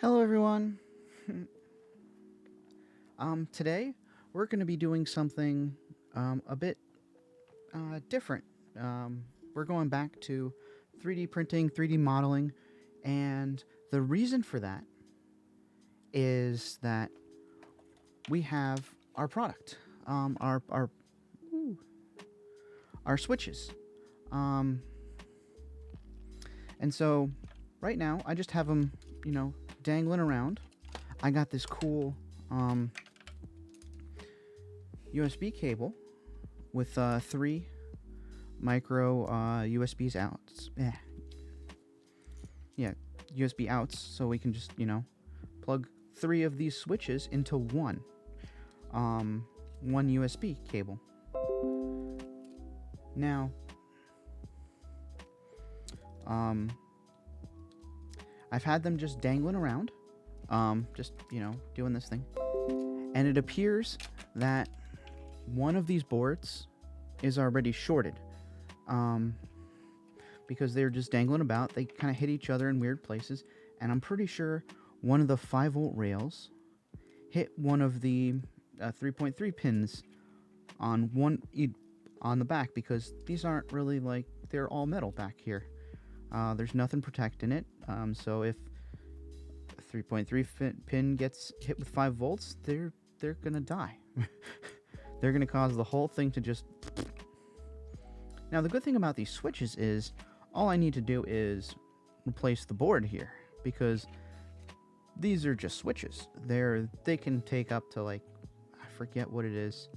Hello everyone. Today we're going to be doing something a bit different. We're going back to 3D printing, 3D modeling, and the reason for that is that we have our product, ooh, our switches, um, and so right now I just have them, dangling around. I got this cool USB cable with three micro USBs outs. Yeah, USB outs, so we can just plug three of these switches into one USB cable. Now, I've had them just dangling around, just doing this thing, and it appears that one of these boards is already shorted, because they're just dangling about. They kind of hit each other in weird places, and I'm pretty sure one of the 5-volt rails hit one of the 3.3 pins on the back, because these aren't really they're all metal back here. There's nothing protecting it, so if a 3.3 pin gets hit with 5 volts, they're gonna die. They're gonna cause the whole thing to just... Now, the good thing about these switches is all I need to do is replace the board here, because these are just switches. They can take up to I forget what it is.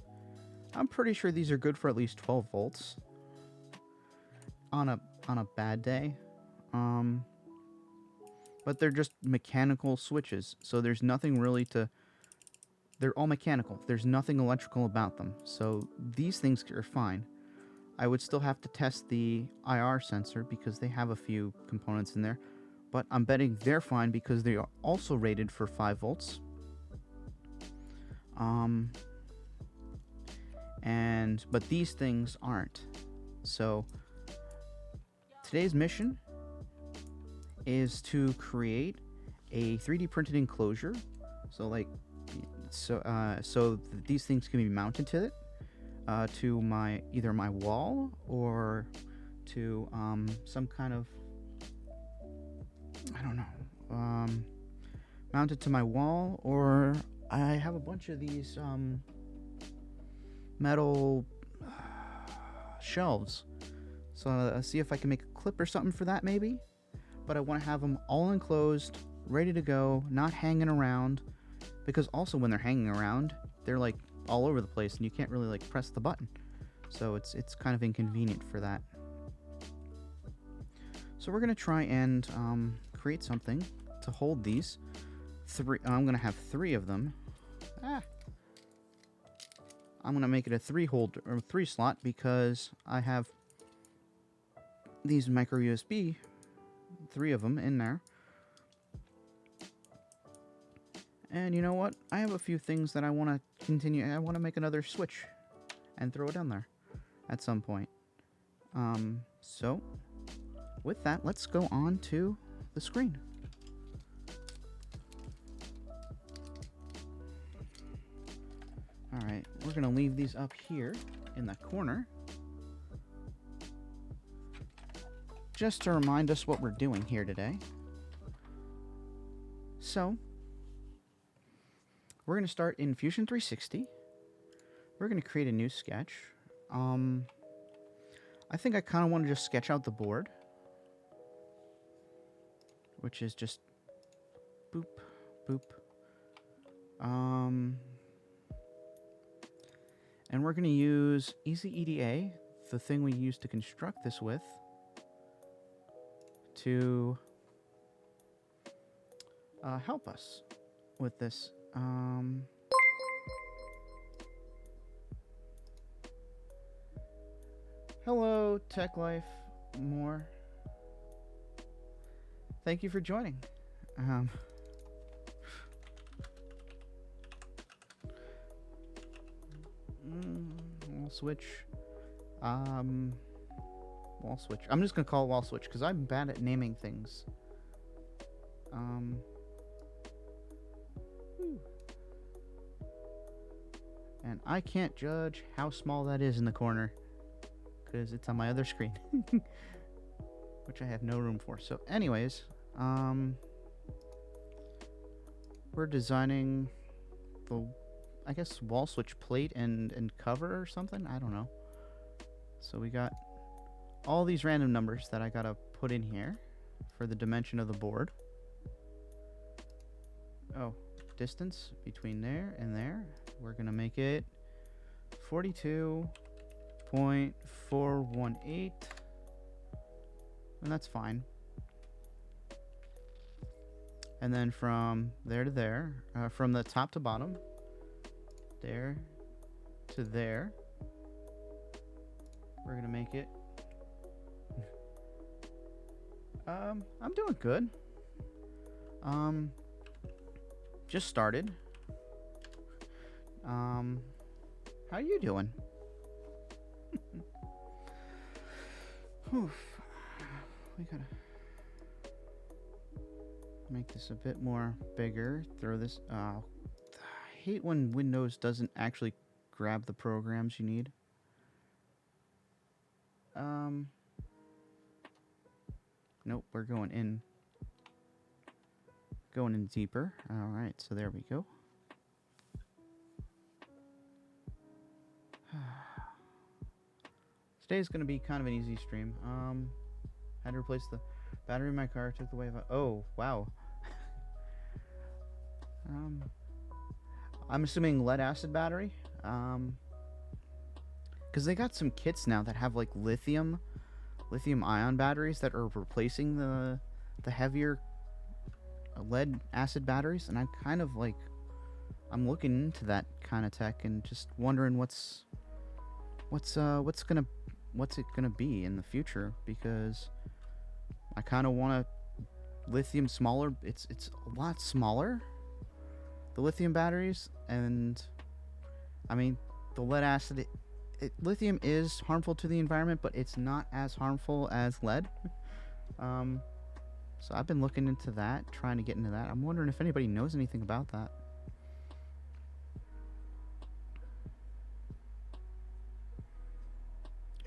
I'm pretty sure these are good for at least 12 volts on a bad day. But they're just mechanical switches, so there's nothing really to... They're all mechanical. There's nothing electrical about them, so these things are fine. I would still have to test the IR sensor because they have a few components in there, but I'm betting they're fine because they are also rated for 5 volts. But these things aren't. So today's mission is to create a 3D printed enclosure, so these things can be mounted to it, to either my wall or to some kind of, I don't know, mounted to my wall, or I have a bunch of these metal shelves, so I'll see if I can make a clip or something for that maybe. But I want to have them all enclosed, ready to go, not hanging around, because also when they're hanging around, they're all over the place and you can't really press the button. So it's kind of inconvenient for that. So we're gonna try and create something to hold these three. I'm gonna have 3 of them. I'm gonna make it a 3 slot because I have these micro USB, 3 of them in there. And you know what? I have a few things that I want to continue. I want to make another switch and throw it down there at some point. So with that, let's go on to the screen. Alright, we're going to leave these up here in the corner, just to remind us what we're doing here today. So we're going to start in Fusion 360. We're going to create a new sketch. I think I kind of want to just sketch out the board, which is just boop, boop. And we're going to use Easy EDA, the thing we used to construct this with, to help us with this. Hello, Tech Life More. Thank you for joining. Wall switch. Wall switch. I'm just gonna call it wall switch because I'm bad at naming things. And I can't judge how small that is in the corner because it's on my other screen, which I have no room for. So anyways, we're designing the, I guess, wall switch plate and cover or something. I don't know. So we got all these random numbers that I gotta put in here for the dimension of the board. Oh, distance between there and there. We're gonna make it 42.418, and that's fine. And then from there to there, from the top to bottom, there to there, we're gonna make it. I'm doing good. Just started. How you doing? Oof. We gotta make this a bit more bigger. Throw this. I hate when Windows doesn't actually grab the programs you need. Nope, we're going in. Going in deeper. All right, so there we go. Today's gonna be kind of an easy stream. Had to replace the battery in my car. Took the wave out. Oh wow. I'm assuming lead acid battery. Because they got some kits now that have like lithium ion batteries that are replacing the heavier lead acid batteries, and I'm kind of like, I'm looking into that kind of tech and just wondering what's it gonna be in the future, because I kind of want a lithium smaller. It's a lot smaller, the lithium batteries, and I mean the lead acid. Lithium is harmful to the environment, but it's not as harmful as lead. So I've been looking into that, trying to get into that. I'm wondering if anybody knows anything about that.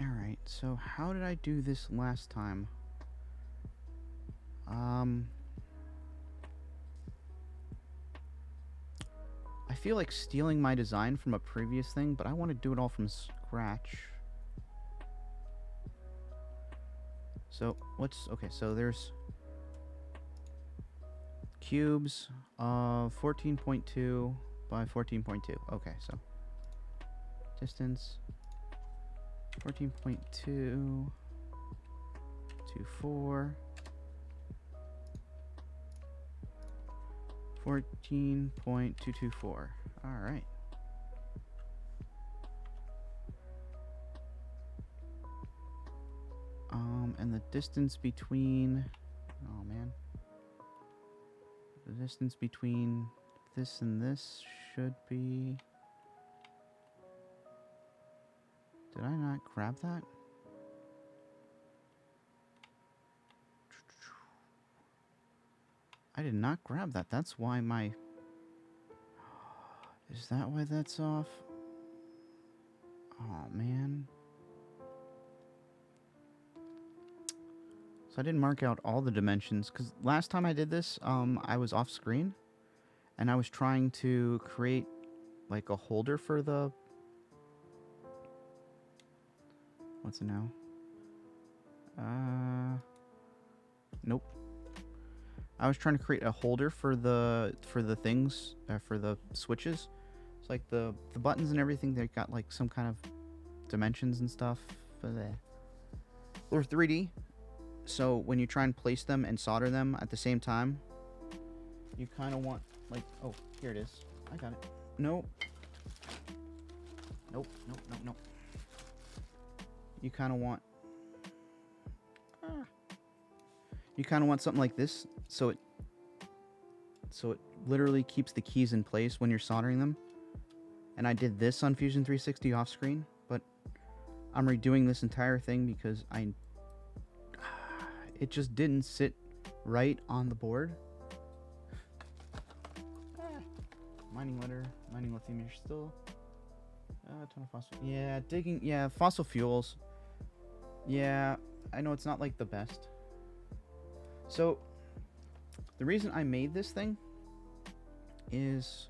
Alright, so how did I do this last time? I feel like stealing my design from a previous thing, but I want to do it all from scratch. So okay, so there's cubes of 14.2 by 14.2. Okay, so distance 14.2 24 14.224. All right. And the distance between, oh man, the distance between this and this should be, did I not grab that? I did not grab that. That's why my, is that why that's off? Oh man. So I didn't mark out all the dimensions, because last time I did this, I was off screen, and I was trying to create like a holder for the, what's it now? Nope. I was trying to create a holder for the things, for the switches. It's like the buttons and everything. They got like some kind of dimensions and stuff. Or 3D. So when you try and place them and solder them at the same time, you kind of want, like, oh, here it is. I got it. Nope. Nope. You kind of want, you kind of want something like this, so it literally keeps the keys in place when you're soldering them. And I did this on Fusion 360 off screen, but I'm redoing this entire thing because it just didn't sit right on the board. Mining letter, mining lithium, you're still A ton of fossil. Yeah, digging. Yeah, fossil fuels. Yeah, I know it's not like the best. So the reason I made this thing is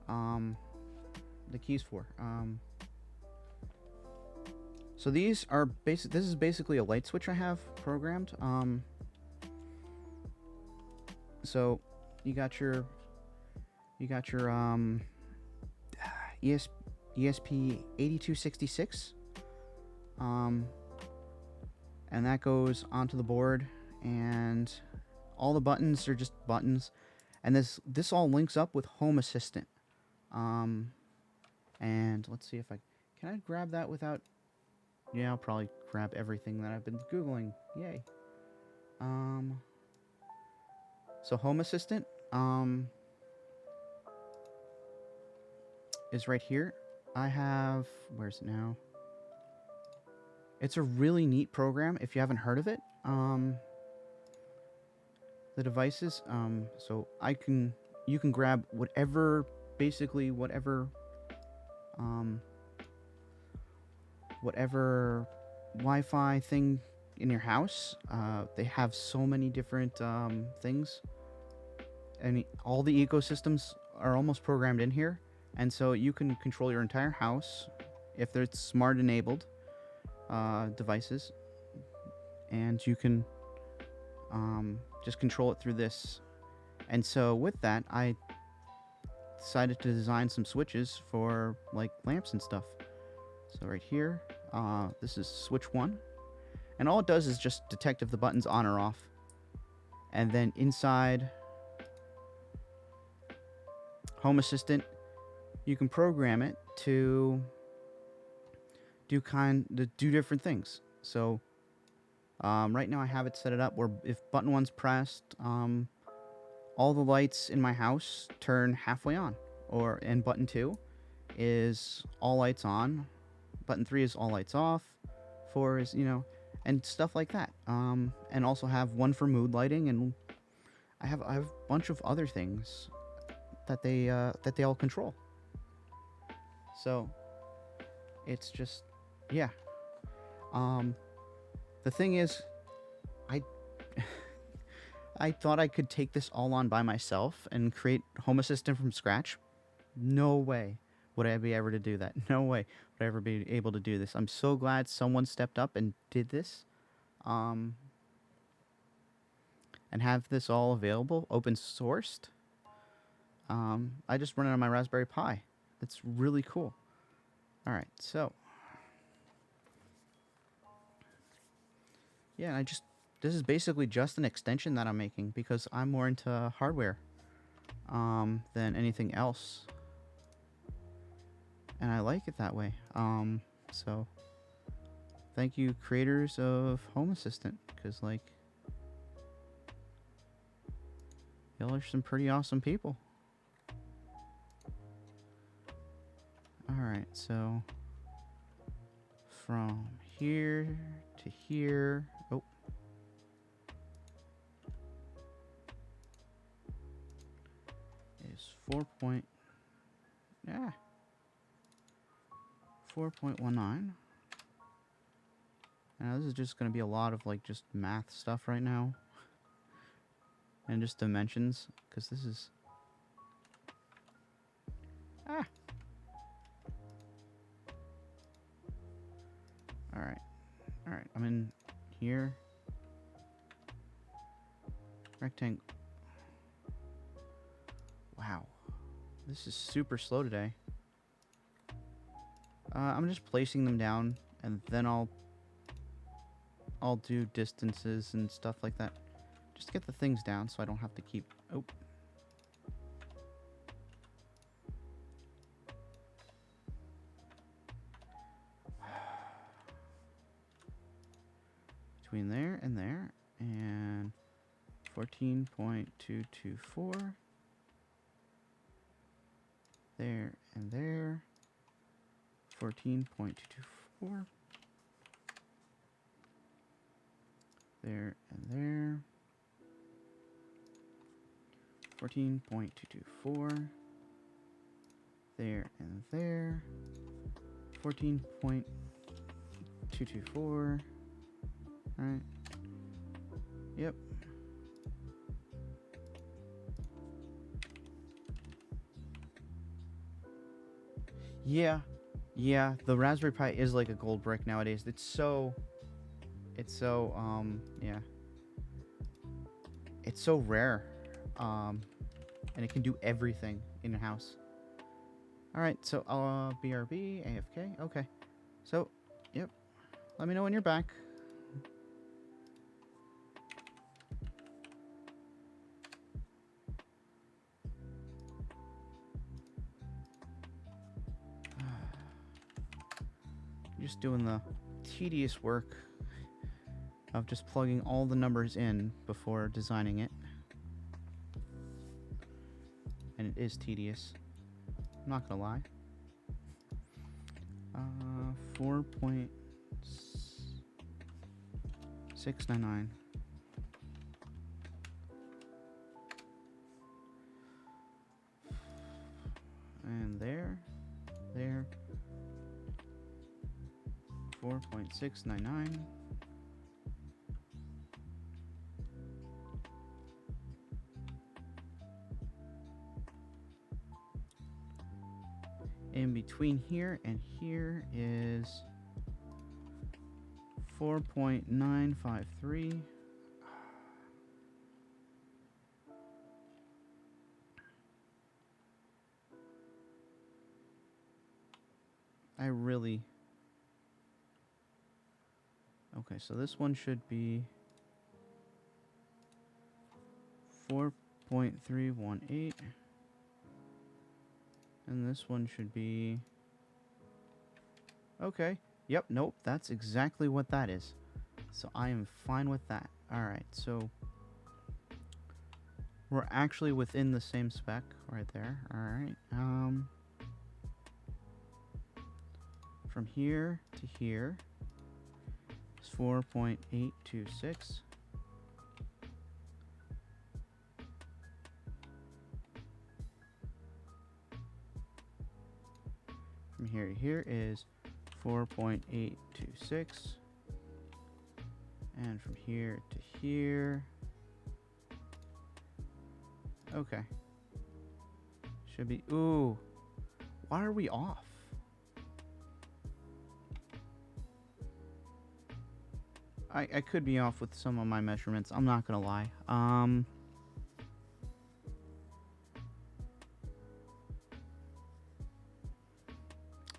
the keys for. So these are basic. This is basically a light switch I have programmed. So you got your ESP 8266, and that goes onto the board, and all the buttons are just buttons, and this all links up with Home Assistant. And let's see if can I grab that without. Yeah, I'll probably grab everything that I've been Googling. Yay. So Home Assistant, is right here. I have, where's it now? It's a really neat program if you haven't heard of it. The devices, so you can grab basically whatever Wi-Fi thing in your house. They have so many different things, and all the ecosystems are almost programmed in here, and so you can control your entire house if there's smart enabled devices, and you can just control it through this. And so with that, I decided to design some switches for like lamps and stuff. So right here, this is switch 1, and all it does is just detect if the button's on or off. And then inside Home Assistant, you can program it to do different things. So right now I have it set it up where if button 1's pressed, all the lights in my house turn halfway on, and button 2 is all lights on, button 3 is all lights off, 4 is, and stuff like that. And also have one for mood lighting, and I have a bunch of other things that they all control. So it's just, yeah. The thing is, I thought I could take this all on by myself and create Home Assistant from scratch. No way would I be able to do that. No way would I ever be able to do this. I'm so glad someone stepped up and did this. And have this all available, open sourced. I just run it on my Raspberry Pi. It's really cool. All right, so yeah, this is basically just an extension that I'm making because I'm more into hardware than anything else, and I like it that way. So thank you, creators of Home Assistant, because like y'all are some pretty awesome people. All right, so from here to here. Oh. Is 4.19. Now this is just going to be a lot of like just math stuff right now. And just dimensions, because this is Alright, I'm in here. Rectangle. Wow. This is super slow today. I'm just placing them down, and then I'll do distances and stuff like that. Just get the things down so I don't have to keep... Oh. Between there, and 14.224. There and there. 14.224. There and there. 14.224. There and there. 14.224. Alright. Yep. Yeah. Yeah, the Raspberry Pi is like a gold brick nowadays. Yeah. It's so rare. And it can do everything in a house. Alright, so BRB, AFK, okay. So, yep. Let me know when you're back. Just doing the tedious work of just plugging all the numbers in before designing it. And it is tedious. I'm not gonna lie. 4.699. And there. 4.699. In between here and here is 4.953. I really... Okay, so this one should be 4.318. And this one should be... Okay. Yep, nope, that's exactly what that is. So I am fine with that. Alright, so... We're actually within the same spec right there. Alright, from here to here is 4.826. From here to here is 4.826. And from here to here. Okay. Should be... Ooh. Why are we off? I could be off with some of my measurements. I'm not gonna lie.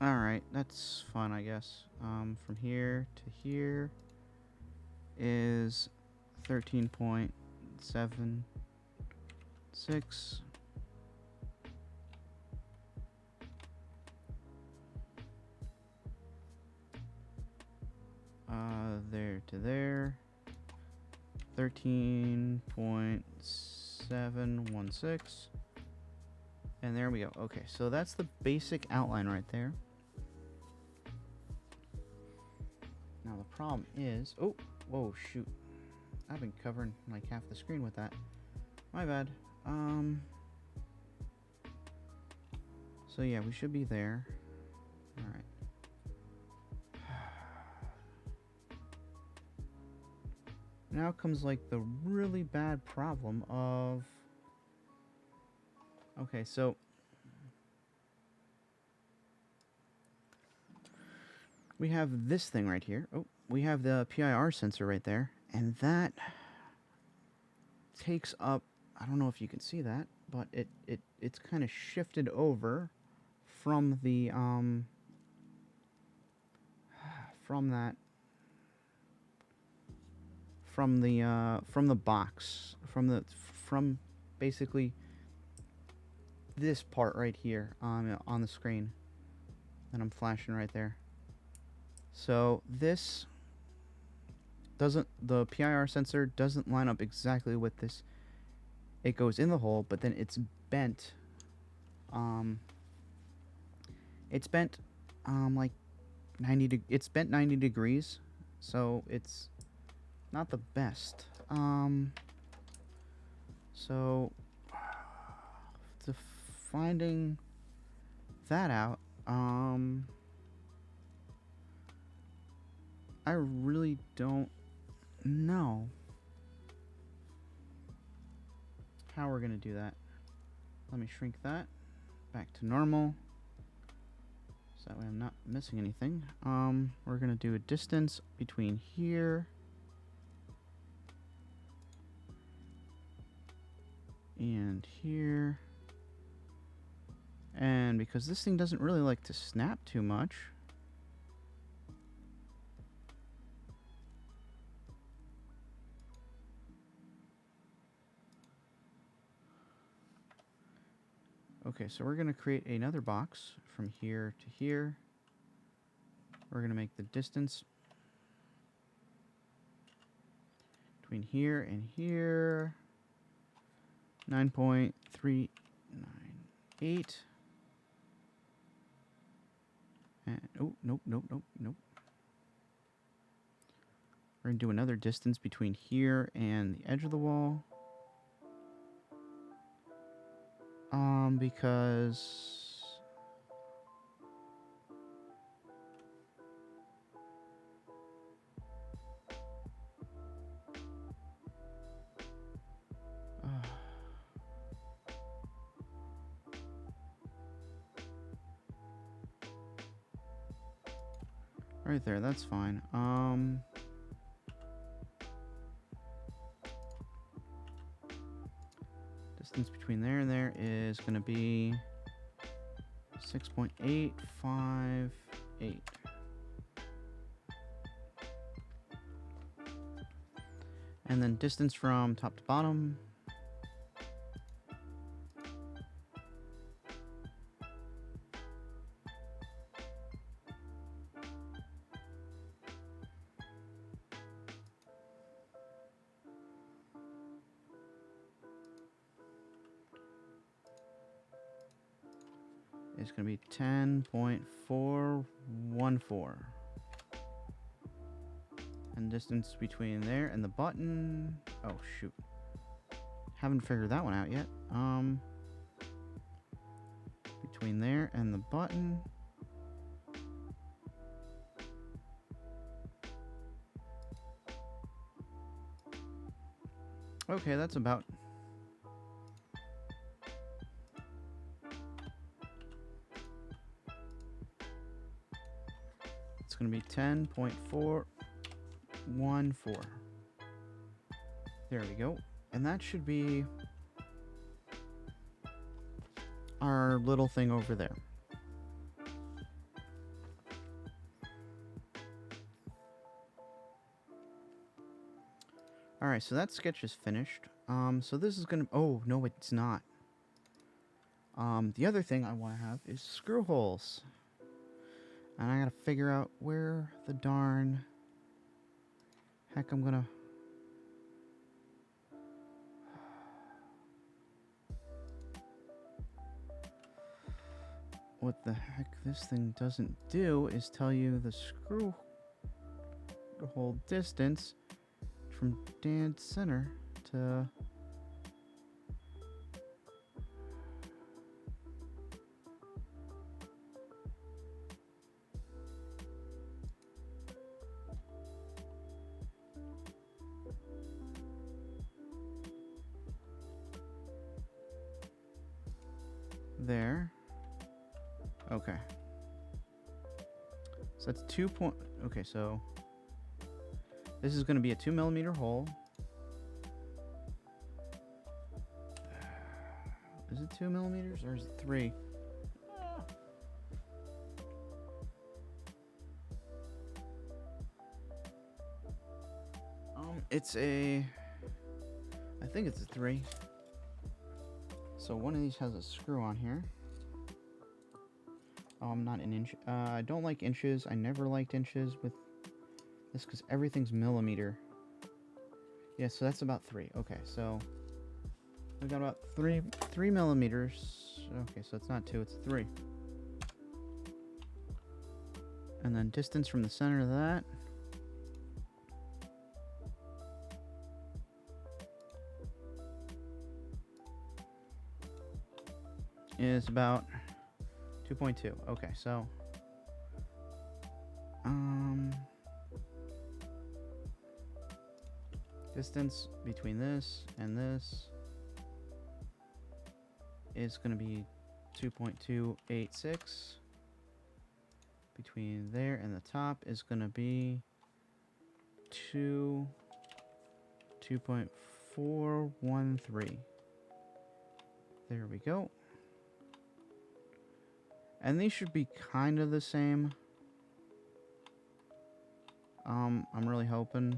Alright, that's fun, I guess. From here to here is 13.76. There to there. 13.716. And there we go. Okay, so that's the basic outline right there. Now the problem is... Oh, whoa, shoot. I've been covering like half the screen with that. My bad. So yeah, we should be there. Alright. Now comes like the really bad problem of... Okay, so... We have this thing right here. Oh, we have the PIR sensor right there. And that takes up... I don't know if you can see that, but it's kind of shifted over from the... From the box, from basically this part right here on the screen that I'm flashing right there. So this doesn't, the PIR sensor doesn't line up exactly with this. It goes in the hole, but then it's bent. It's bent like 90 it's bent 90 degrees, so it's not the best. So to finding that out, I really don't know how we're going to do that. Let me shrink that back to normal. So that way I'm not missing anything. We're going to do a distance between here and here. And because this thing doesn't really like to snap too much, okay, so we're going to create another box from here to here. We're going to make the distance between here and here 9.398. And, oh, nope. We're going to do another distance between here and the edge of the wall. Because right there, that's fine. Distance between there and there is going to be 6.858. And then distance from top to bottom is going to be 10.414. And distance between there and the button, oh shoot, haven't figured that one out yet. Between there and the button, okay, that's about it's going to be 10.414. There we go. And that should be our little thing over there. Alright, so that sketch is finished. So this is going to... Oh, no, it's not. The other thing I want to have is screw holes. And I gotta figure out where the darn heck I'm gonna... What the heck this thing doesn't do is tell you the screw hole distance from dead center to... there. Okay. So that's 2 point... Okay, so... This is going to be a 2mm hole. Is it 2mm or is it 3? It's a... I think it's a 3. So one of these has a screw on here. Oh, I'm not an inch. I don't like inches. I never liked inches with this because everything's millimeter. Yeah, so that's about 3. Okay, so we've got about 3 millimeters. Okay, so it's not 2, it's 3. And then distance from the center of that is about 2.2. Okay, so Distance between this and this is going to be 2.286. Between there and the top is going to be 2.413. There we go. And these should be kind of the same. I'm really hoping.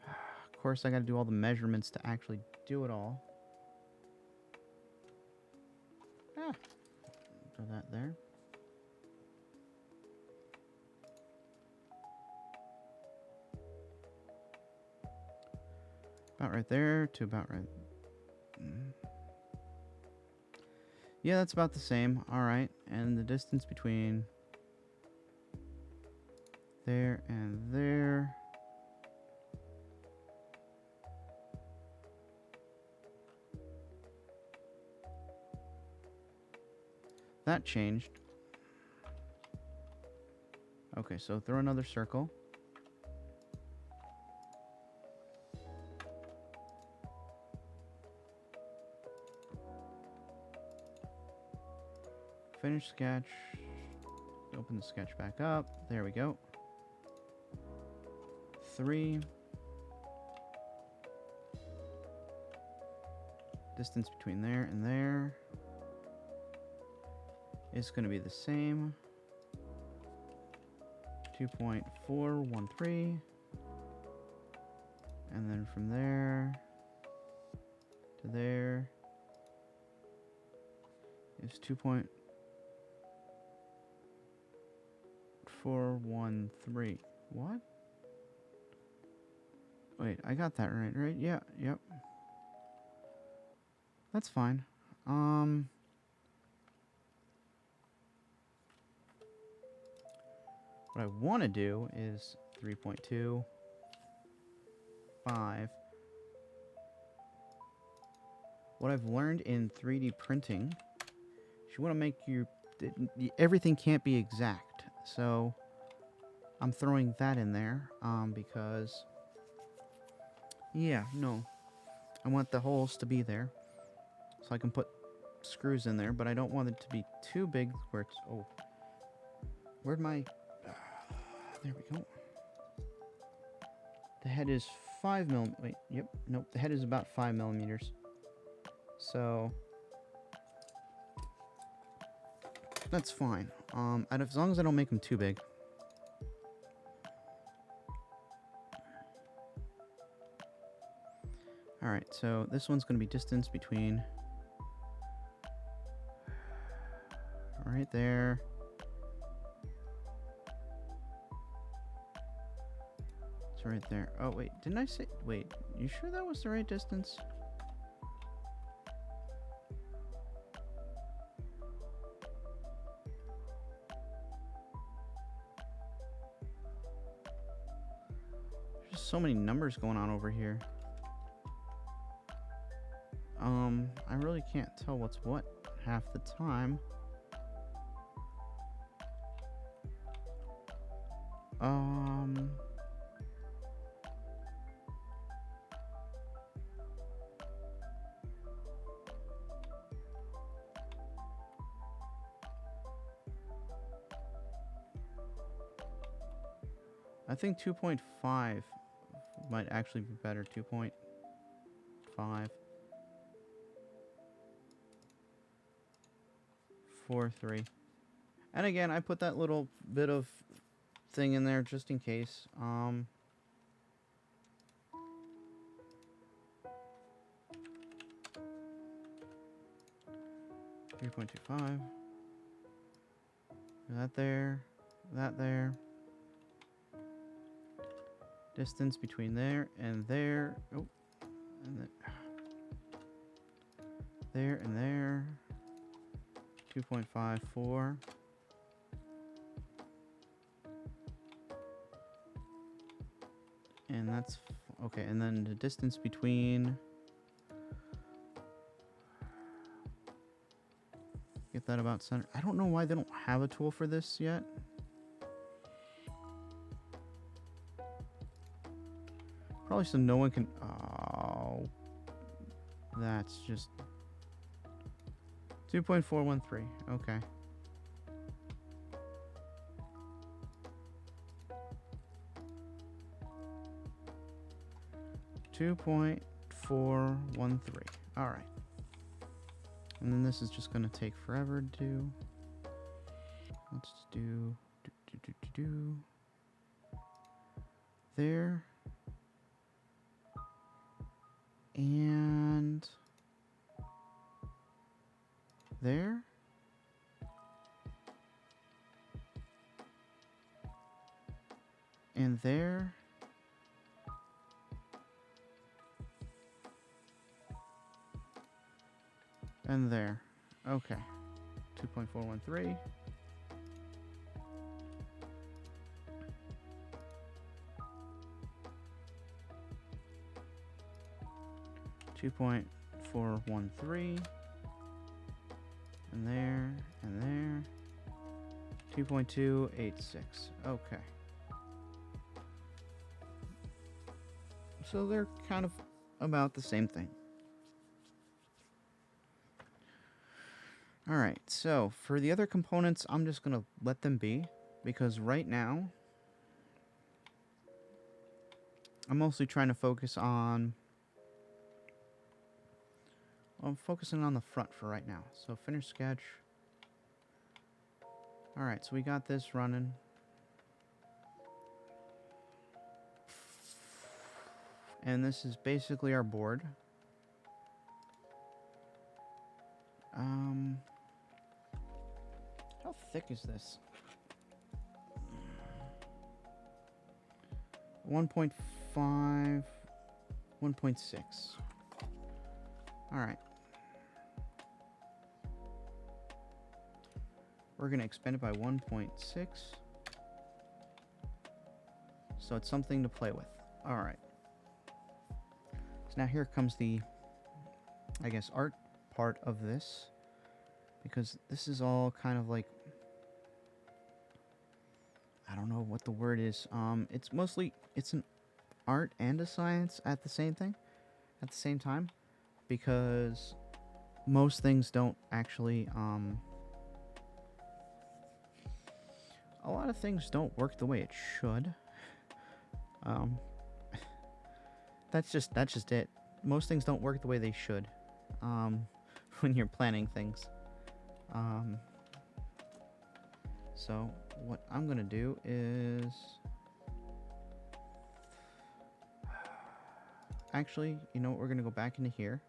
Of course, I got to do all the measurements to actually do it all. Throw that there. About right there to about right. Yeah, that's about the same. All right, and the distance between there and there. That changed. Okay, so throw another circle. Finish sketch. Open the sketch back up. There we go. 3. Distance between there and there is going to be the same. 2.413. And then from there to there is 2.413. What? Wait, I got that right? Yeah, yep. That's fine. What I want to do is 3.25. What I've learned in 3D printing, you want to make everything can't be exact. So I'm throwing that in there because, yeah, no, I want the holes to be there so I can put screws in there, but I don't want it to be too big where it's, oh, where'd my, there we go. The head is 5 mm. Wait, yep, nope. The head is about 5 millimeters. So that's fine. As long as I don't make them too big. All right. So this one's going to be distance between right there. It's right there. Oh, wait. Didn't I say... Wait. You sure that was the right distance? There's just so many numbers going on over here. I really can't tell what's what half the time. I think 2.5 might actually be better. 2.5. Four, 3. And again, I put that little bit of thing in there just in case. 3.25. That there. That there. Distance between there and there. Oh. And then. There and there. 2.54. And that's okay. And then the distance between. Get that about center. I don't know why they don't have a tool for this yet. Probably so no one can... Oh. That's just... 2.413. Okay. .413. All right. And then this is just going to take forever to do. Let's do there. And there. And there. And there. Okay. 2.413. .413. And there. And there. 2.286. Okay. So they're kind of about the same thing. Alright, so for the other components, I'm just going to let them be, because right now, I'm mostly trying to focus on... Well, I'm focusing on the front for right now. So finish sketch. Alright, so we got this running. And this is basically our board. How thick is this? 1.5, 1.6. All right. We're going to expand it by 1.6. So it's something to play with. All right. So now here comes the, I guess, art part of this. Because this is all kind of like, I don't know what the word is. It's mostly, it's an art and a science at the same time. Because most things don't actually, a lot of things don't work the way it should. That's just it. Most things don't work the way they should, when you're planning things. So what I'm gonna do is actually, you know what, we're gonna go back into here.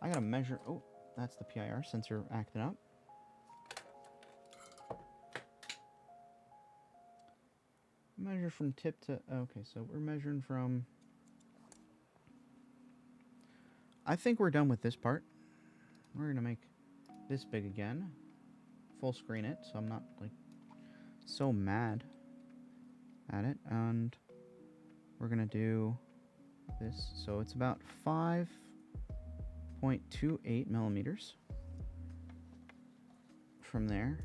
I gotta measure. Oh, that's the PIR sensor acting up. Measure from tip to, okay, so we're measuring from, I think we're done with this part. We're gonna make this big again, full screen it, so I'm not like so mad at it. And we're gonna do this, so it's about 5.28 millimeters from there.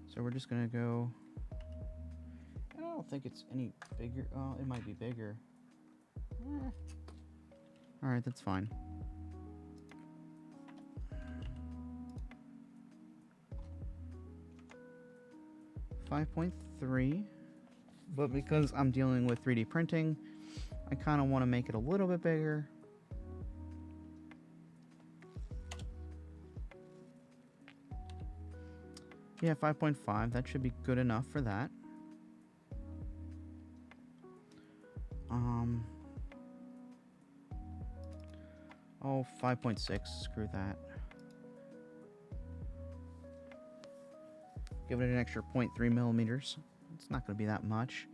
So we're just gonna go, I don't think it's any bigger. Oh, it might be bigger. Alright, that's fine. .3, but because I'm dealing with 3D printing, I kind of want to make it a little bit bigger. Yeah, 5.5. That should be good enough for that. Oh, 5.6. Screw that. Give it an extra 0.3 millimeters. It's not going to be that much.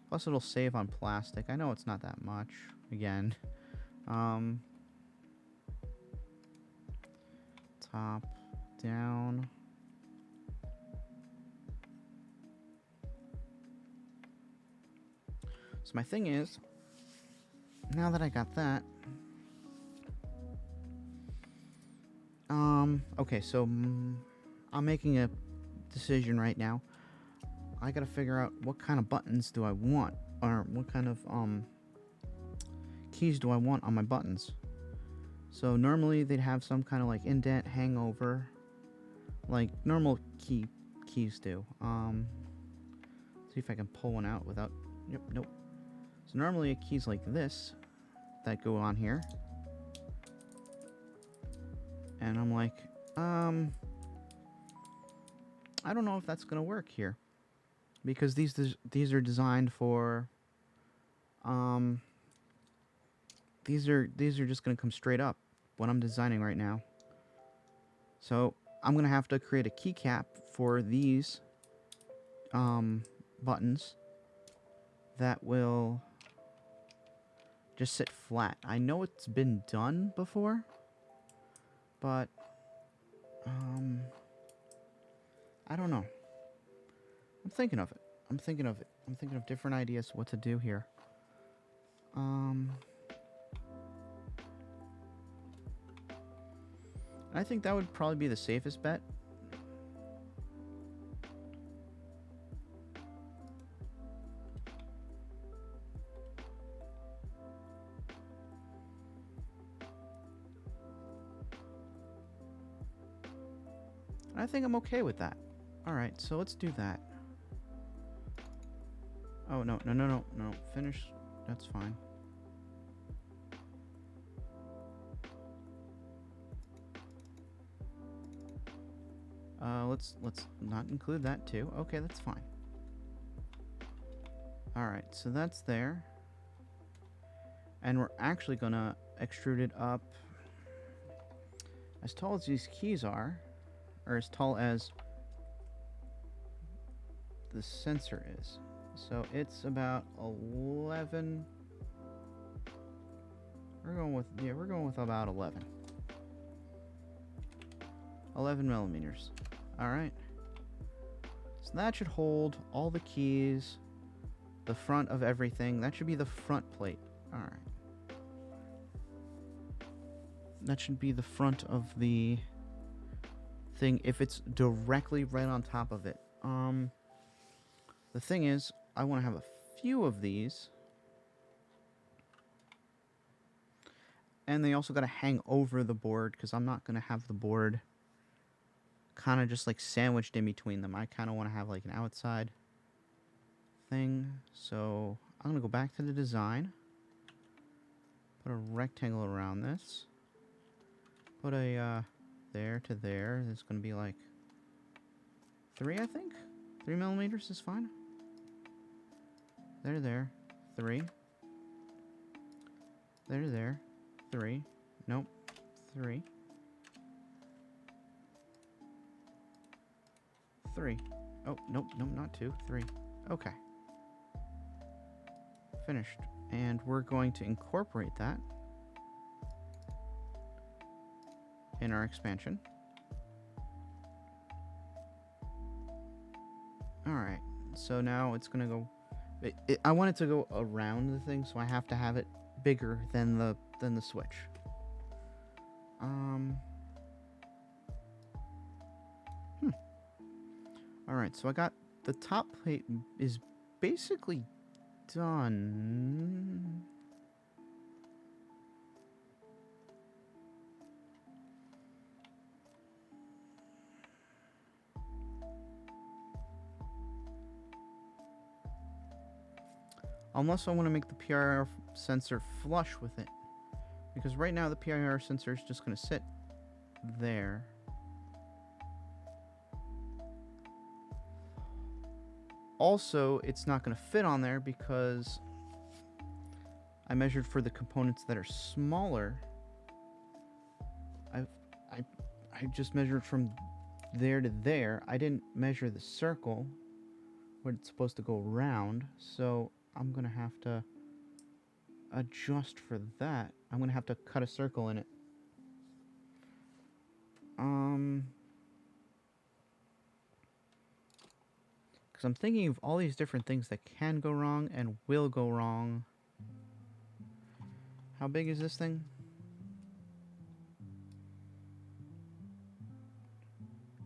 Plus, it'll save on plastic. I know it's not that much. Again. Top, down. So my thing is, now that I got that, okay, so I'm making a decision right now. I gotta figure out what kind of buttons do I want, or what kind of keys do I want on my buttons. So normally they'd have some kind of like indent, hangover, like normal keys do. See if I can pull one out without. Yep, nope. So normally a key's like this that go on here, and I'm like, I don't know if that's gonna work here, because these are designed for, these are just gonna come straight up what I'm designing right now. So I'm gonna have to create a keycap for these buttons that will just sit flat. I know it's been done before, but I don't know. I'm thinking of it. I'm thinking of different ideas what to do here. I think that would probably be the safest bet. I think I'm okay with that. Alright, so let's do that. Oh, no. Finish. That's fine. Let's not include that too. Okay, that's fine. Alright, so that's there. And we're actually gonna extrude it up as tall as these keys are, or as tall as the sensor is. So it's about 11. We're going with about 11. 11 millimeters. All right. So that should hold all the keys, the front of everything. That should be the front plate. All right. That should be the front of the thing if it's directly right on top of it. The thing is, I want to have a few of these. And they also got to hang over the board, because I'm not going to have the board kind of just like sandwiched in between them. I kind of want to have like an outside thing. So I'm going to go back to the design. Put a rectangle around this. Put a there to there. It's going to be like 3, I think. 3 millimeters is fine. There to there. 3. There to there. 3. Nope. 3. 3. Oh, nope, not 2. 3. Okay. Finished. And we're going to incorporate that in our expansion. Alright. So now it's going to go... I want it to go around the thing, so I have to have it bigger than the switch. Alright, so I got the top plate is basically done. Unless I want to make the PIR sensor flush with it. Because right now the PIR sensor is just going to sit there. Also, it's not going to fit on there because I measured for the components that are smaller. I just measured from there to there. I didn't measure the circle where it's supposed to go around, so I'm going to have to adjust for that. I'm going to have to cut a circle in it. Because I'm thinking of all these different things that can go wrong and will go wrong. How big is this thing?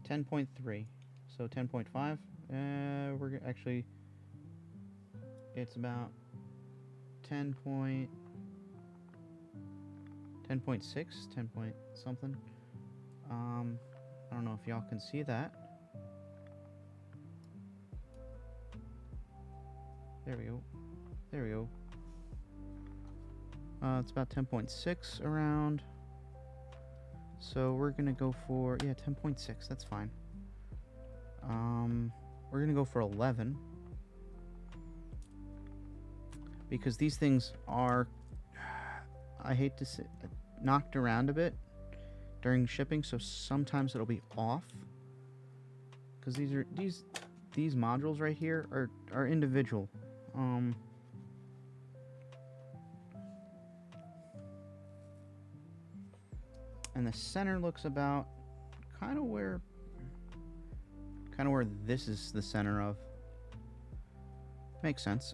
.3. So 10.5. Actually, it's about 10 point 10.6, 10 point something. I don't know if y'all can see that. There we go. There we go. It's about 10.6 around. So we're gonna go for, yeah, 10.6, that's fine. We're gonna go for 11. Because these things are, I hate to say, knocked around a bit during shipping, so sometimes it'll be off. Because these modules right here are individual. And the center looks about kind of where this is the center of. Makes sense.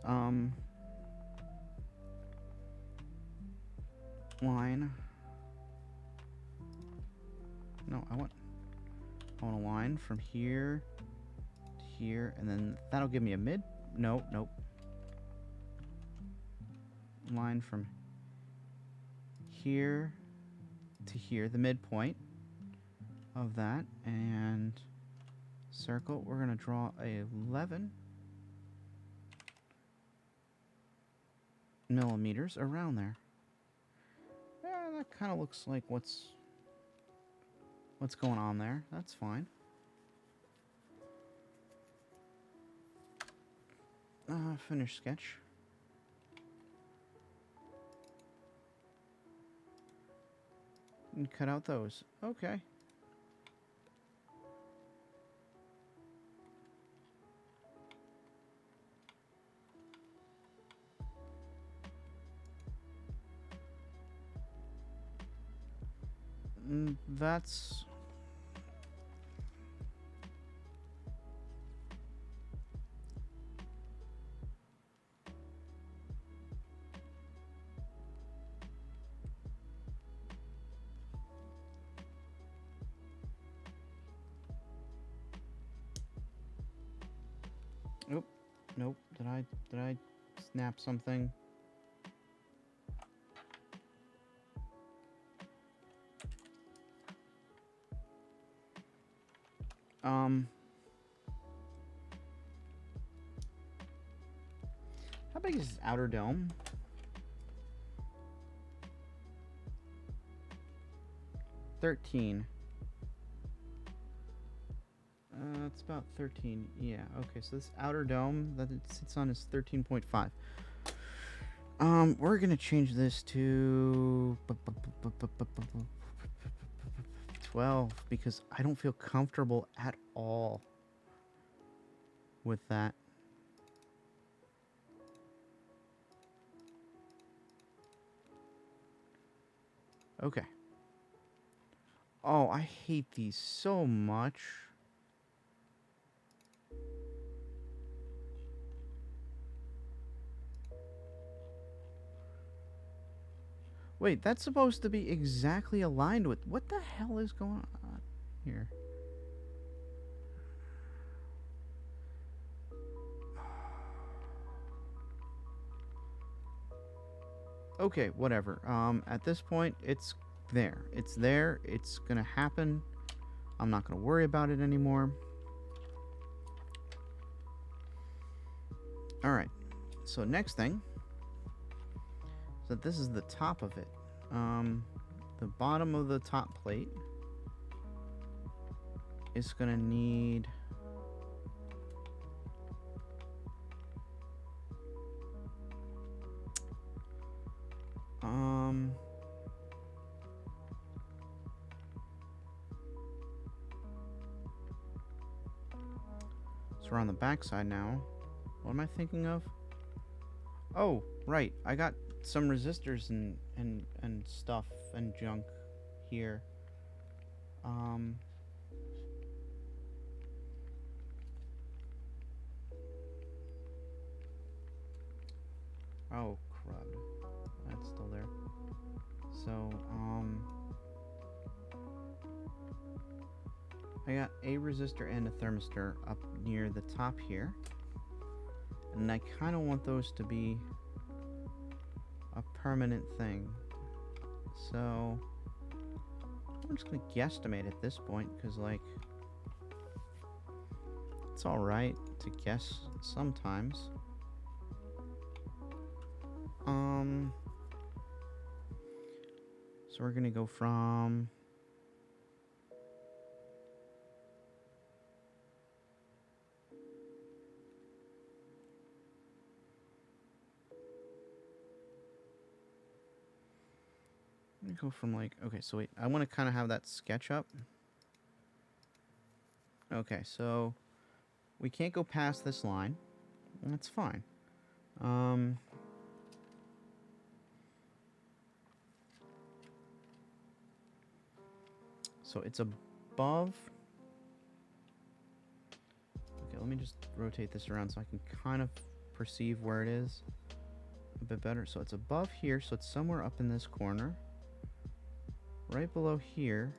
Line. No, I want a line from here to here, and then that'll give me a mid. Nope. Line from here to here, the midpoint of that, and circle. We're gonna draw a 11 millimeters around there. Yeah, that kind of looks like what's going on there. That's fine. Finish sketch. And cut out those. Okay. That's... Nope. Did I snap something? How big is this outer dome? 13. It's about 13. Yeah, okay, so this outer dome that it sits on is 13.5. We're gonna change this to 12 because I don't feel comfortable at all with that. Okay. Oh, I hate these so much. Wait, that's supposed to be exactly aligned with... What the hell is going on here? Okay, whatever. At this point, it's there. It's there. It's gonna happen. I'm not gonna worry about it anymore. Alright. So next thing... So this is the top of it. The bottom of the top plate is gonna need... So we're on the back side now. What am I thinking of? Oh, right. I got some resistors and stuff and junk here. Oh, crud. That's still there. So, I got a resistor and a thermistor up near the top here. And I kind of want those to be a permanent thing. So I'm just going to guesstimate at this point, because, like, it's alright to guess sometimes. So we're going to go from... like, okay, so wait, I want to kind of have that sketch up. Okay, so we can't go past this line. That's fine. So it's above. Okay, let me just rotate this around so I can kind of perceive where it is a bit better. So it's above here, so it's somewhere up in this corner. Right below here.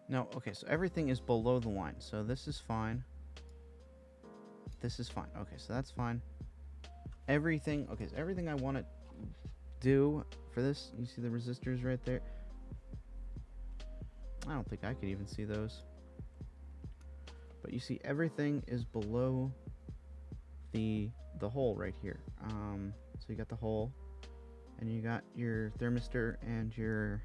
No, okay, so everything is below the line. So this is fine. This is fine. Okay, so that's fine. Everything, okay, so everything I want to do for this, you see the resistors right there? I don't think I could even see those. But you see everything is below the hole right here. So you got the hole, and you got your thermistor and your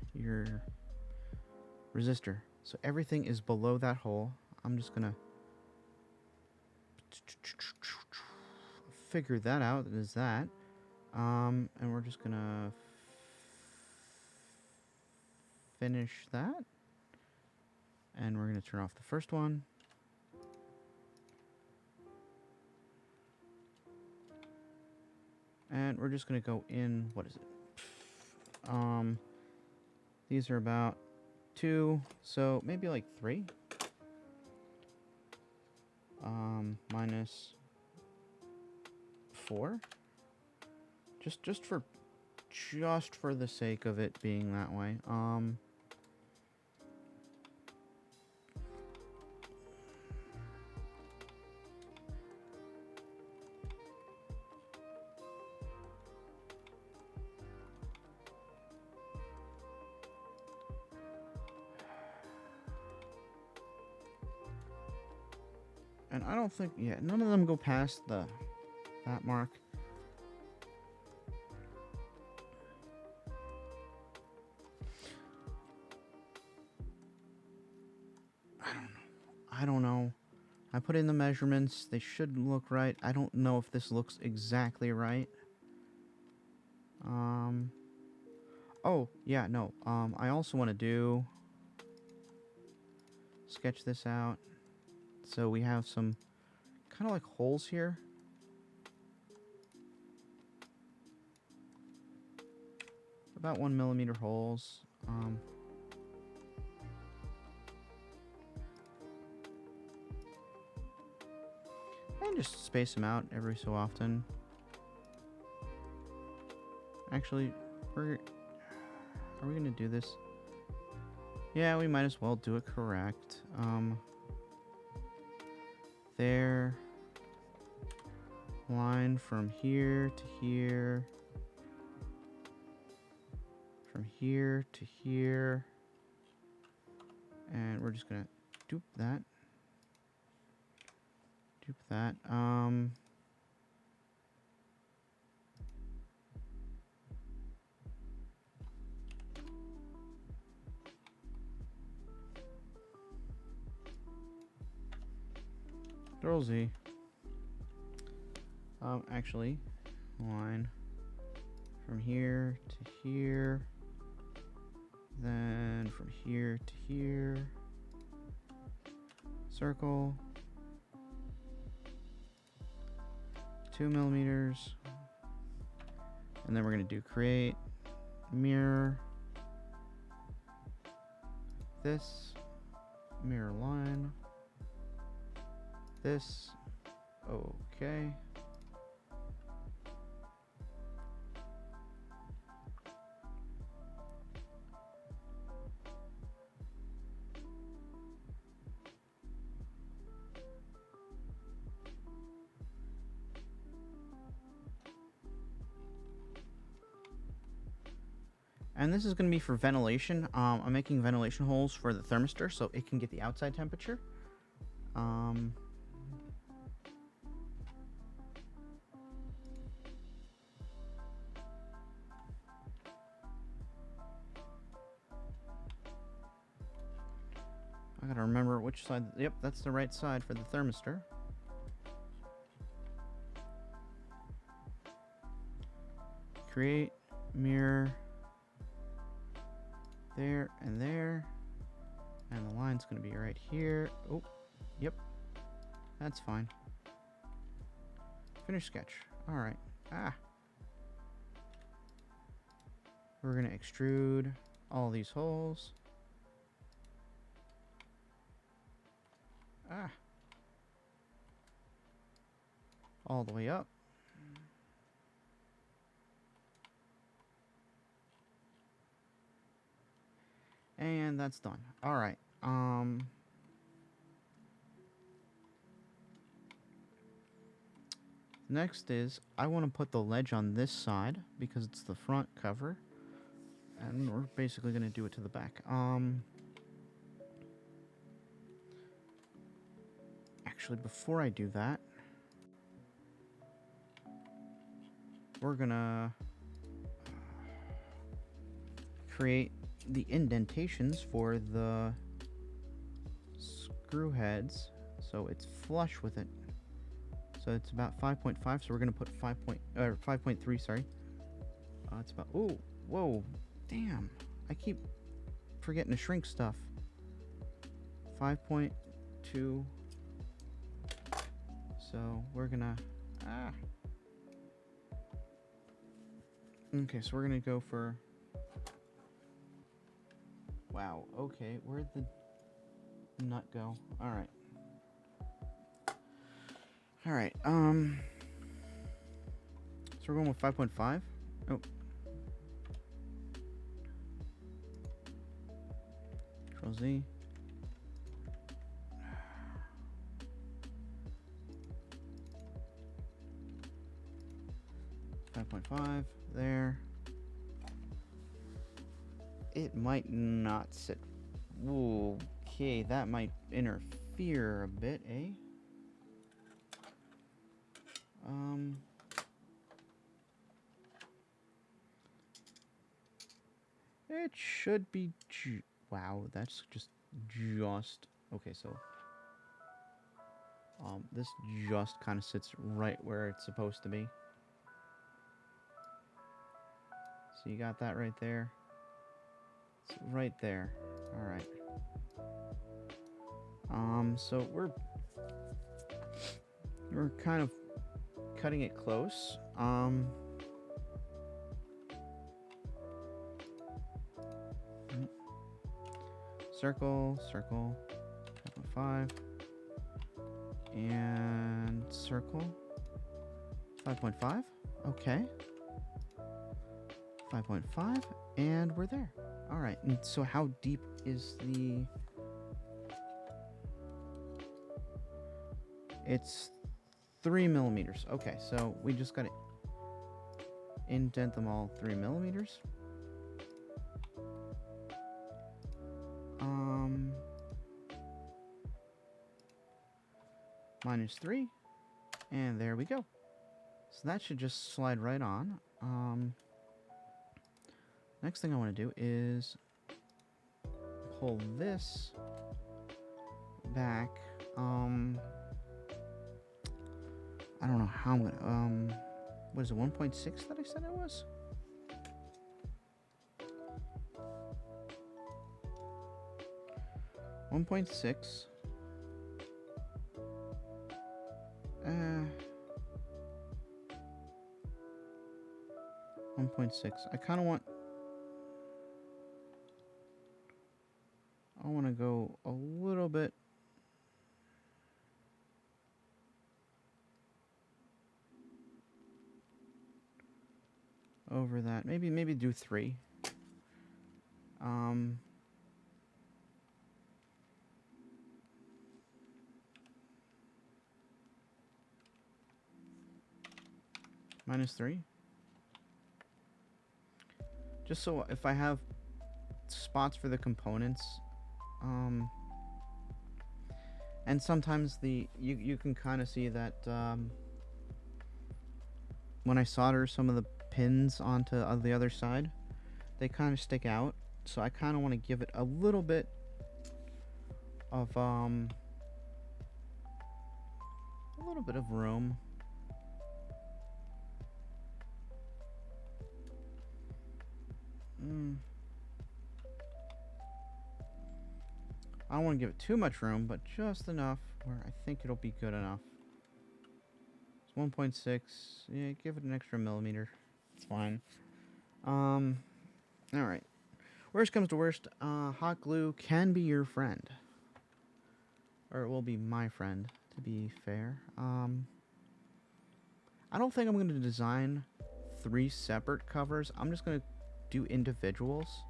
resistor. So everything is below that hole. I'm just gonna figure that out. It is that. And we're just gonna finish that. And we're gonna turn off the first one. And we're just gonna go in, what is it? These are about 2, so maybe like 3. Minus 4. Just for the sake of it being that way. And I don't think, yeah, none of them go past that mark. I don't know. I put in the measurements. They should look right. I don't know if this looks exactly right. Oh, yeah, no. I also want to sketch this out. So we have some kind of like holes here. About 1 millimeter holes. And just space them out every so often. Actually, are we gonna do this? Yeah, we might as well do it correct. There. Line from here to here. From here to here. And we're just gonna dupe that. Dupe that. Control Z. Actually, line from here to here, then from here to here. circle, 2 millimeters, and then we're going to do create mirror, this mirror line, this, okay. And this is going to be for ventilation. I'm making ventilation holes for the thermistor so it can get the outside temperature. I gotta remember which side. Yep, that's the right side for the thermistor. Create mirror. There and there, and the line's going to be right here. Oh, yep, that's fine. Finish sketch. All right. We're going to extrude all these holes. All the way up. And that's done. All right. Next is I want to put the ledge on this side because it's the front cover, and we're basically going to do it to the back. Actually, before I do that, we're gonna create the indentations for the screw heads so it's flush with it. So it's about 5.5, so we're gonna put 5.3, sorry. It's about, oh, whoa, damn, I keep forgetting to shrink stuff. 5.2, so we're gonna okay, so we're gonna go for, wow, okay, where'd the nut go? All right. All right, so we're going with 5.5. Oh. Control Z. .5 there. It might not sit. Ooh, okay, that might interfere a bit, eh? It should be. Wow, that's just. Okay, so. This just kind of sits right where it's supposed to be. So you got that right there. It's right there. All right. So we're kind of cutting it close. Circle, 5.5, and circle, 5.5. Okay. 5.5, and we're there. All right. And so how deep is the? It's 3 millimeters. Okay, so we just got to indent them all 3 millimeters. -3, and there we go. So that should just slide right on. Next thing I want to do is pull this back. I don't know how I'm gonna, what is it, 1.6 that I said it was? $1.6. 1.6. I want to go a little bit over that. Maybe do 3. -3. Just so if I have spots for the components, and sometimes you can kind of see that when I solder some of the pins onto the other side, they kind of stick out. So I kind of want to give it a little bit of room. I don't want to give it too much room, but just enough where I think it'll be good enough. It's 1.6. Yeah, give it an extra millimeter. It's fine. Alright. Worst comes to worst, hot glue can be your friend. Or it will be my friend, to be fair. I don't think I'm going to design 3 separate covers. I'm just going to do individuals.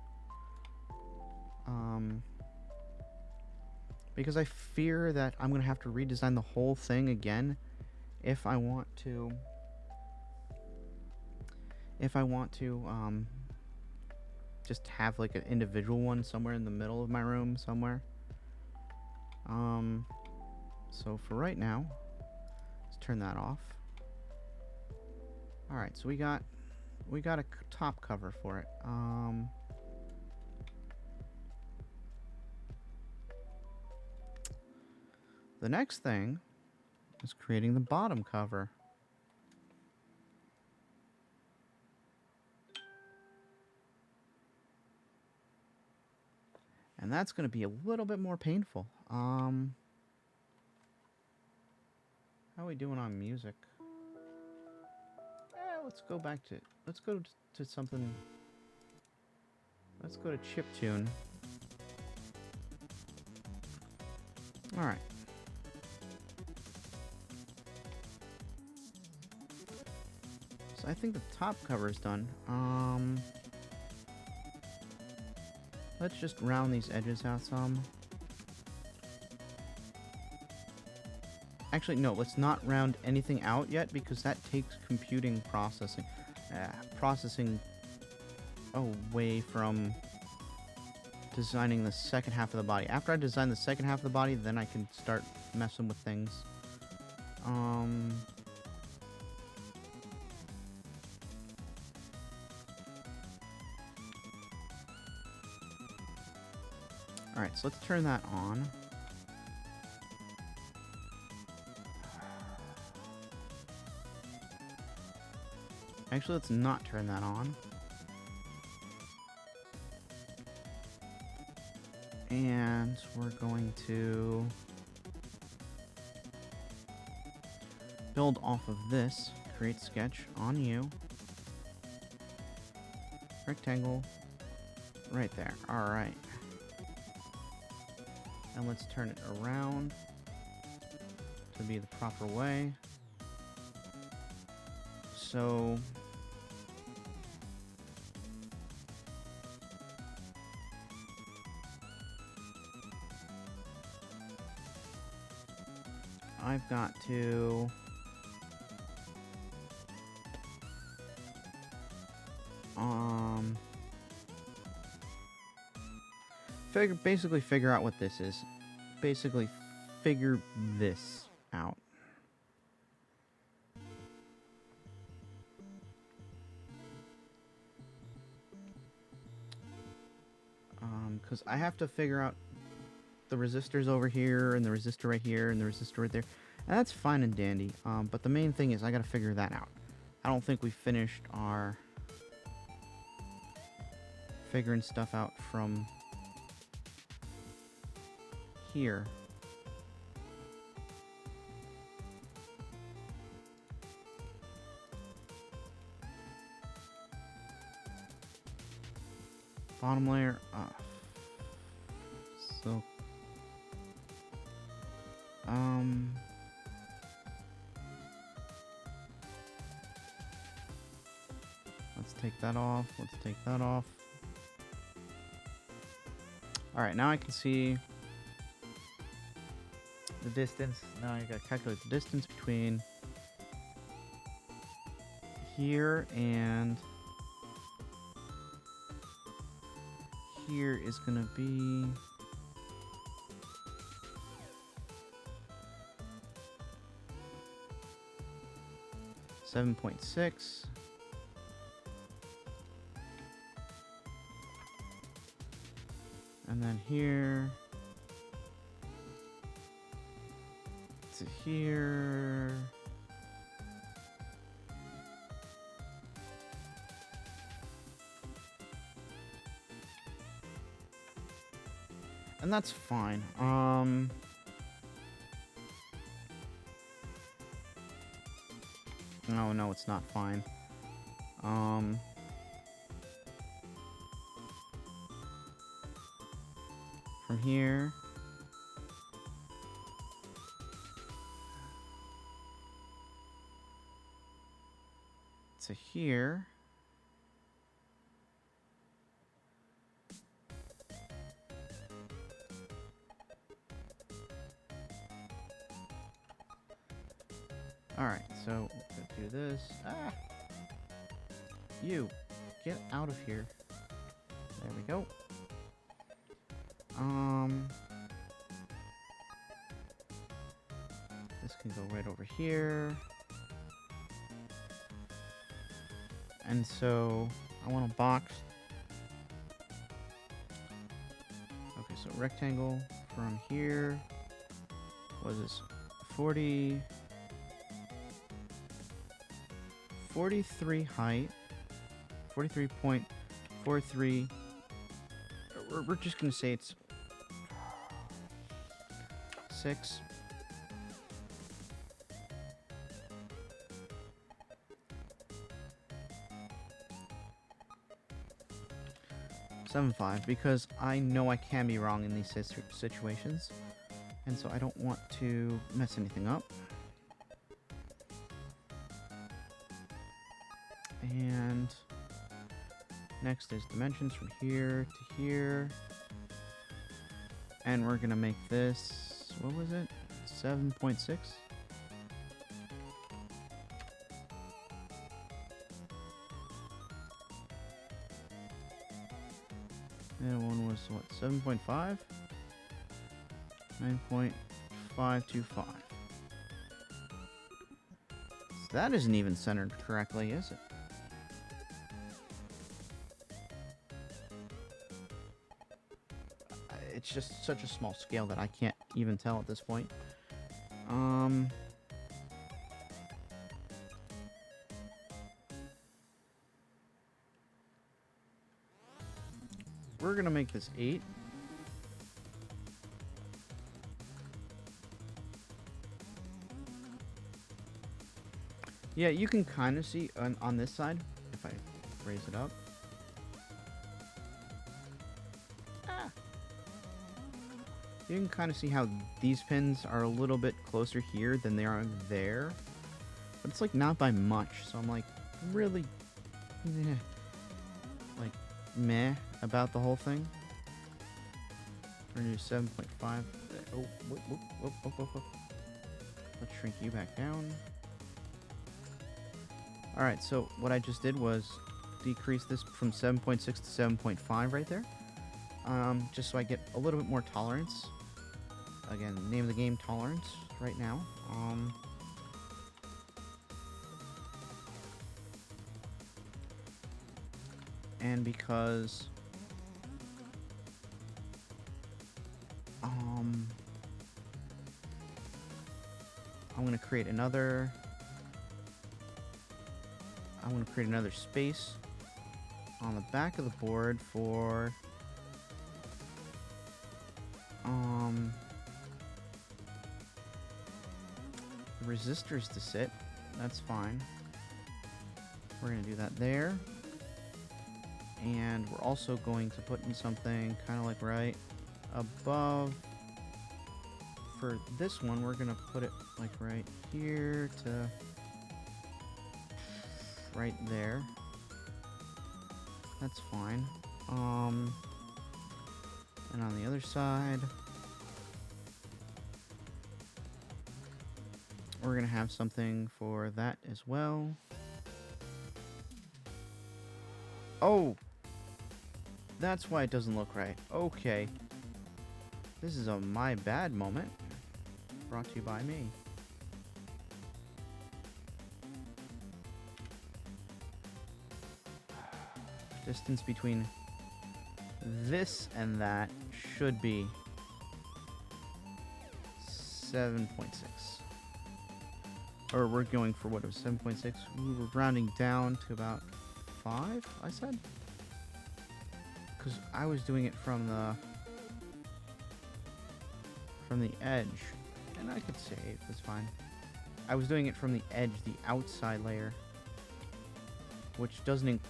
Because I fear that I'm going to have to redesign the whole thing again if I want to just have like an individual one somewhere in the middle of my room somewhere. So for right now, let's turn that off. All right, so we got a top cover for it. The next thing is creating the bottom cover. And that's going to be a little bit more painful. How are we doing on music? Let's go to something. Let's go to chiptune. All right. So I think the top cover is done. Let's just round these edges out some. Actually, no, let's not round anything out yet because that takes processing away from designing the second half of the body. After I design the second half of the body, then I can start messing with things. Alright, so let's turn that on. Actually, let's not turn that on. And we're going to build off of this. Create sketch on you. Rectangle. Right there. Alright. And let's turn it around to be the proper way. So I've got to basically figure out what this is. Basically figure this out. Because I have to figure out the resistors over here, and the resistor right here, and the resistor right there. And that's fine and dandy, but the main thing is I gotta figure that out. I don't think we finished our figuring stuff out from here. Bottom layer. So. Let's take that off. Let's take that off. All right, now I can see the distance. Now I gotta calculate the distance between here and here is gonna be 7.6. And then here to here. And that's fine. No, it's not fine. From here to here. Alright, so let's do this. Ah! You, get out of here. There we go. This can go right over here. And so I want a box. Okay, so rectangle from here. What is this? 43 height. 43.43. We're just gonna say it's 6. .75, because I know I can be wrong in these situations, and so I don't want to mess anything up. And next is dimensions from here to here. And we're gonna make this, what was it? 7.6? And one was what, 7.5? 9.525. So that isn't even centered correctly, is it? It's just such a small scale that I can't even tell at this point. We're gonna make this 8. Yeah, you can kind of see on this side, if I raise it up. You can kind of see how these pins are a little bit closer here than they are there. But it's like not by much, so I'm like really like meh about the whole thing. We're gonna do 7.5. Oh, whoop. Let's shrink you back down. Alright, so what I just did was decrease this from 7.6 to 7.5 right there. Just so I get a little bit more tolerance. Again, name of the game, tolerance, right now. And because I'm gonna create another space on the back of the board for resistors to sit. That's fine. We're gonna do that there. And we're also going to put in something kind of like right above. For this one, we're going to put it like right here to right there. That's fine. And on the other side, we're going to have something for that as well. Oh! That's why it doesn't look right. Okay. This is a my bad moment. Brought to you by me. Distance between this and that should be 7.6. Or we're going for what it was, 7.6. We were rounding down to about 5, I said? Because I was doing it from the edge. And I could say it was fine. I was doing it from the edge, the outside layer. Which isn't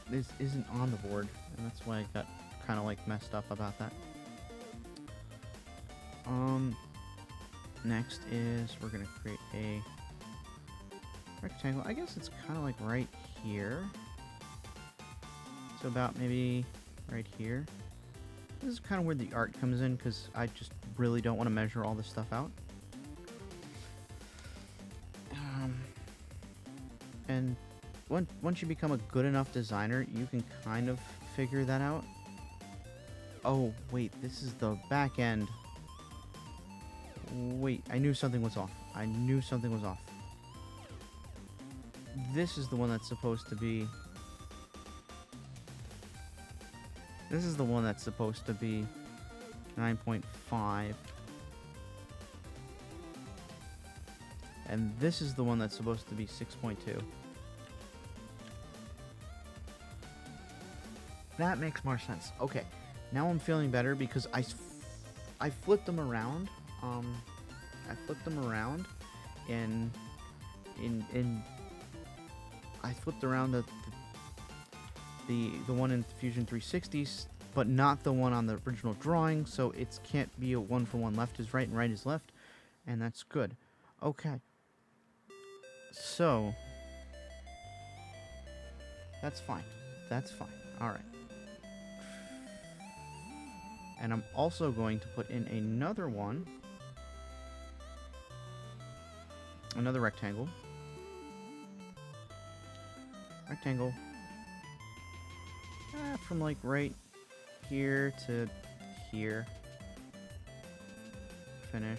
on the board. And that's why I got kind of like messed up about that. Next is we're going to create a rectangle. I guess it's kind of like right here. So about maybe right here. This is kind of where the art comes in because I just really don't want to measure all this stuff out. And once you become a good enough designer, you can kind of figure that out. Oh, wait, this is the back end. Wait, I knew something was off. I knew something was off. This is the one that's supposed to be... This is the one that's supposed to be 9.5. And this is the one that's supposed to be 6.2. That makes more sense. Okay, now I'm feeling better because I flipped them around. I flipped them around, and I flipped around the one in Fusion 360, but not the one on the original drawing. So it can't be a 1-for-1. Left is right and right is left, and that's good. Okay. So that's fine. That's fine. All right. And I'm also going to put in another one. Another rectangle. Rectangle. From like right here to here. Finish.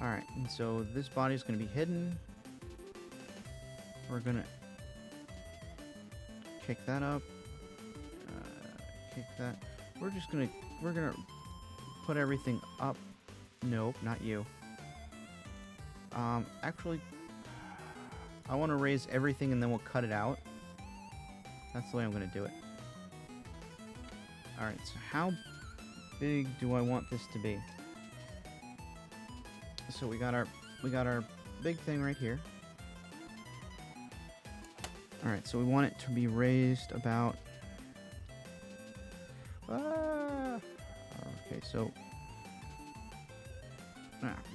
Alright, and so this body is going to be hidden. We're going to kick that up. Kick that. We're gonna put everything up. Nope, not you. Actually, I want to raise everything and then we'll cut it out. That's the way I'm gonna do it. Alright, so how big do I want this to be? So we got our big thing right here. Alright, so we want it to be raised about... Okay, so...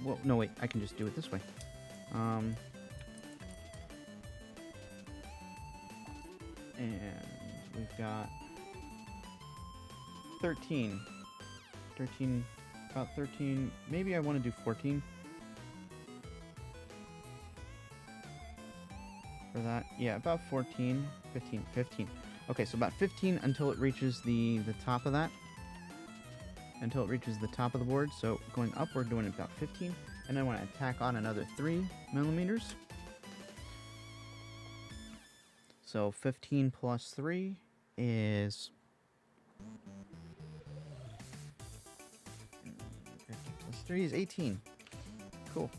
well, no, wait, I can just do it this way. And we've got 13. 13, about 13. Maybe I want to do 14. For that. Yeah, about 14. 15. Okay, so about 15 until it reaches the top of that. Until it reaches the top of the board. So going up, we're doing about 15. And then I want to tack on another 3 millimeters. So 15 plus 3 is... 15 plus 3 is 18. Cool.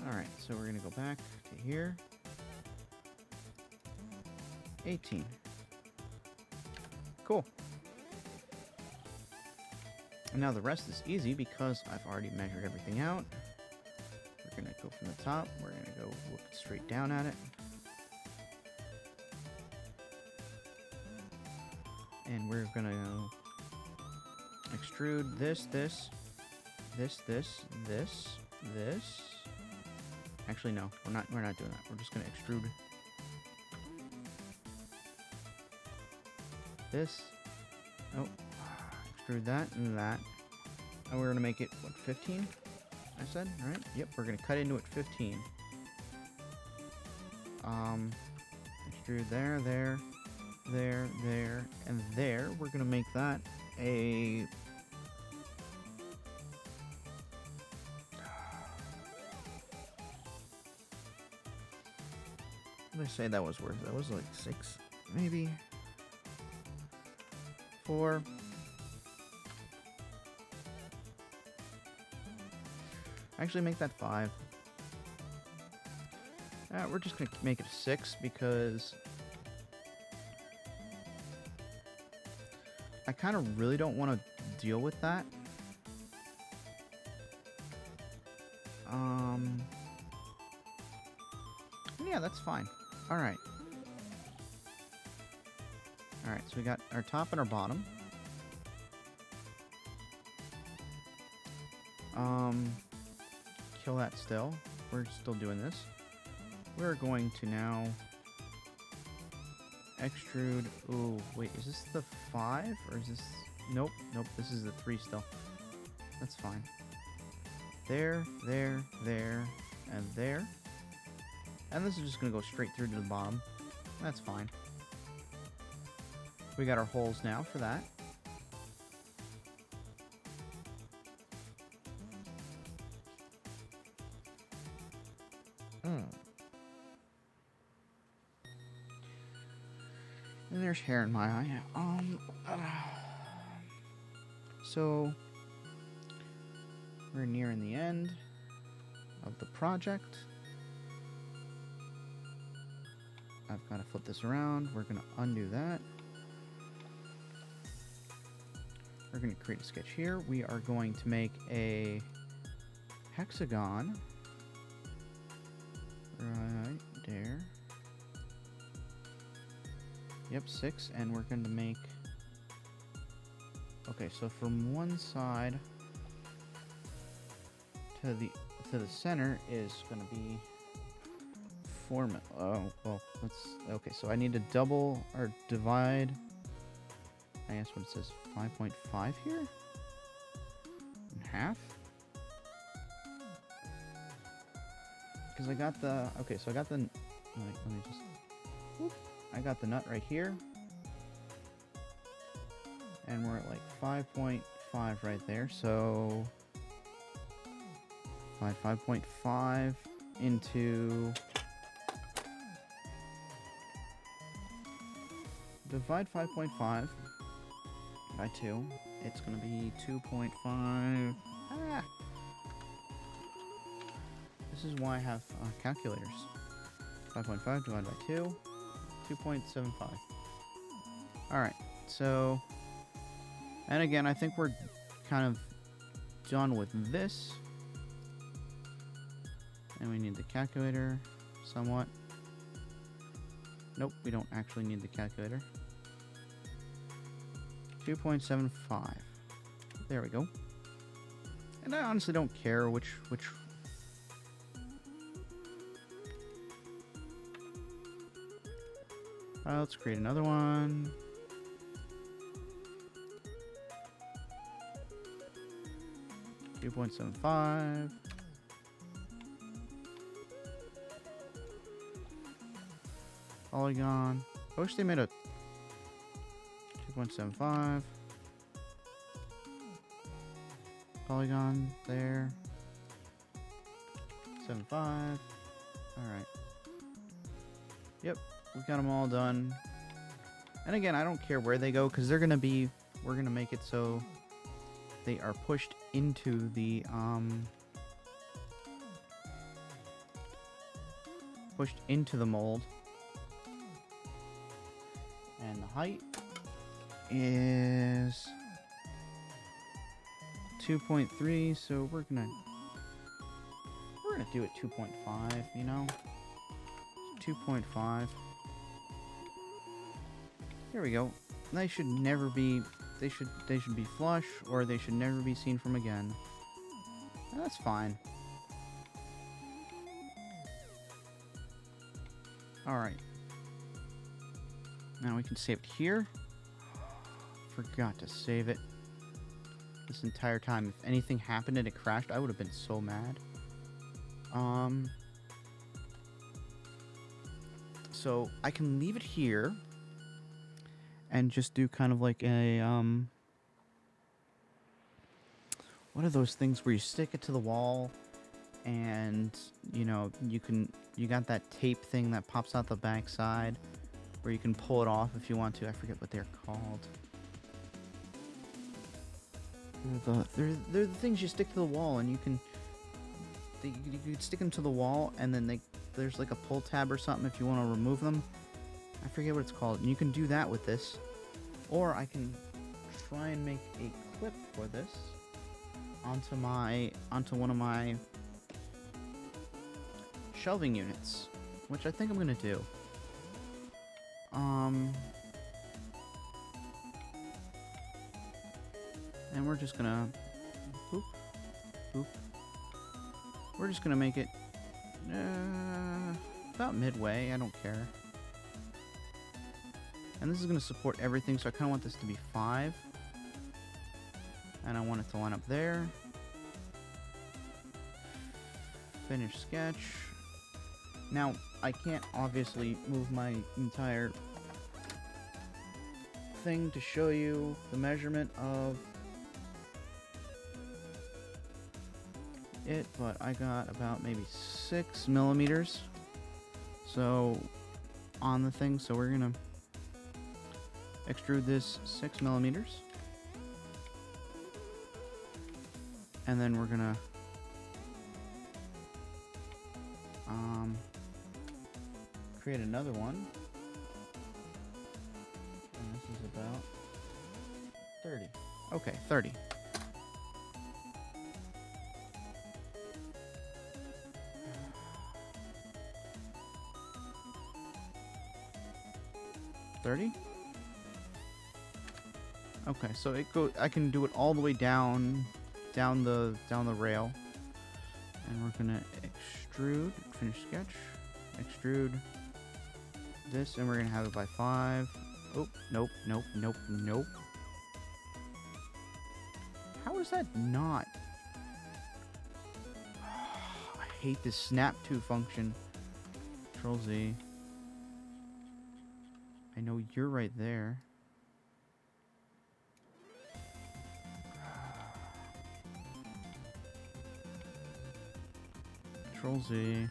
Alright, so we're going to go back to here. 18. Cool. And now the rest is easy because I've already measured everything out. gonna go from the top. We're gonna go look straight down at it. And we're gonna extrude this. Actually, no, we're not doing that. We're just gonna extrude this. Oh, extrude that and that. And we're gonna make it, what, 15? I said, right? Yep, we're gonna cut into it 15. Extrude there, and there. We're gonna make that a... What did I say that was worth? That was like 6, maybe 4. Actually, make that 5. We're just gonna make it a 6 because I kind of really don't want to deal with that. Yeah, that's fine. All right. All right, so we got our top and our bottom. Kill that still. We're still doing this. We're going to now extrude. Ooh, wait, is this the 5 or is this? Nope, this is the 3 still. That's fine. There, and there. And this is just gonna go straight through to the bottom. That's fine. We got our holes now for that. And there's hair in my eye. So we're nearing the end of the project. I've got to flip this around. We're going to undo that. We're going to create a sketch here. We are going to make a hexagon right there. Yep, 6, and we're going to make... Okay, so from one side to the center is going to be 4. Oh, well, let's... Okay, so I need to double or divide... I guess what it says, 5.5 here? In half? Because I got the... Okay, so I got the... Let me just... Whoop. I got the nut right here. And we're at like 5.5 right there, so... 5.5 into... Divide 5.5 by 2. It's going to be 2.5. Ah! This is why I have calculators. 5.5 divided by 2. 2.75. Alright, so... And again, I think we're kind of done with this. And we need the calculator somewhat. Nope, we don't actually need the calculator. 2.75. There we go. And I honestly don't care which let's create another one. .75. Polygon. I wish they made a 2.75. Polygon there. 75. Alright. Yep, we got them all done. And again, I don't care where they go because they're gonna be. We're gonna make it so they are pushed into the mold. And the height is 2.3, so we're gonna gonna do it 2.5, you know? 2.5. Here we go. They should never be... They should be flush, or they should never be seen from again. That's fine. Alright. Now we can save it here. Forgot to save it. This entire time. If anything happened and it crashed, I would have been so mad. So I can leave it here and just do kind of like a, what are those things where you stick it to the wall and, you know, you got that tape thing that pops out the back side where you can pull it off if you want to. I forget what they're called. They're the things you stick to the wall, and you can stick them to the wall, and then there's like a pull tab or something if you want to remove them. I forget what it's called. And you can do that with this, or I can try and make a clip for this onto one of my shelving units, which I think I'm gonna do. And we're just gonna boop, boop. We're just gonna make it about midway. I don't care. And this is gonna support everything, so I kind of want this to be 5. And I want it to line up there. Finish sketch. Now, I can't obviously move my entire thing to show you the measurement of it, but I got about maybe 6 millimeters so on the thing, so we're gonna extrude this 6 millimeters, and then we're gonna create another one, and this is about 30. Okay, 30. Okay, so I can do it all the way down the rail, and we're gonna extrude, finish sketch, extrude this, and we're gonna have it by 5. Oh, nope. How is that not? I hate this snap to function. Control Z. I know you're right there. Control Z.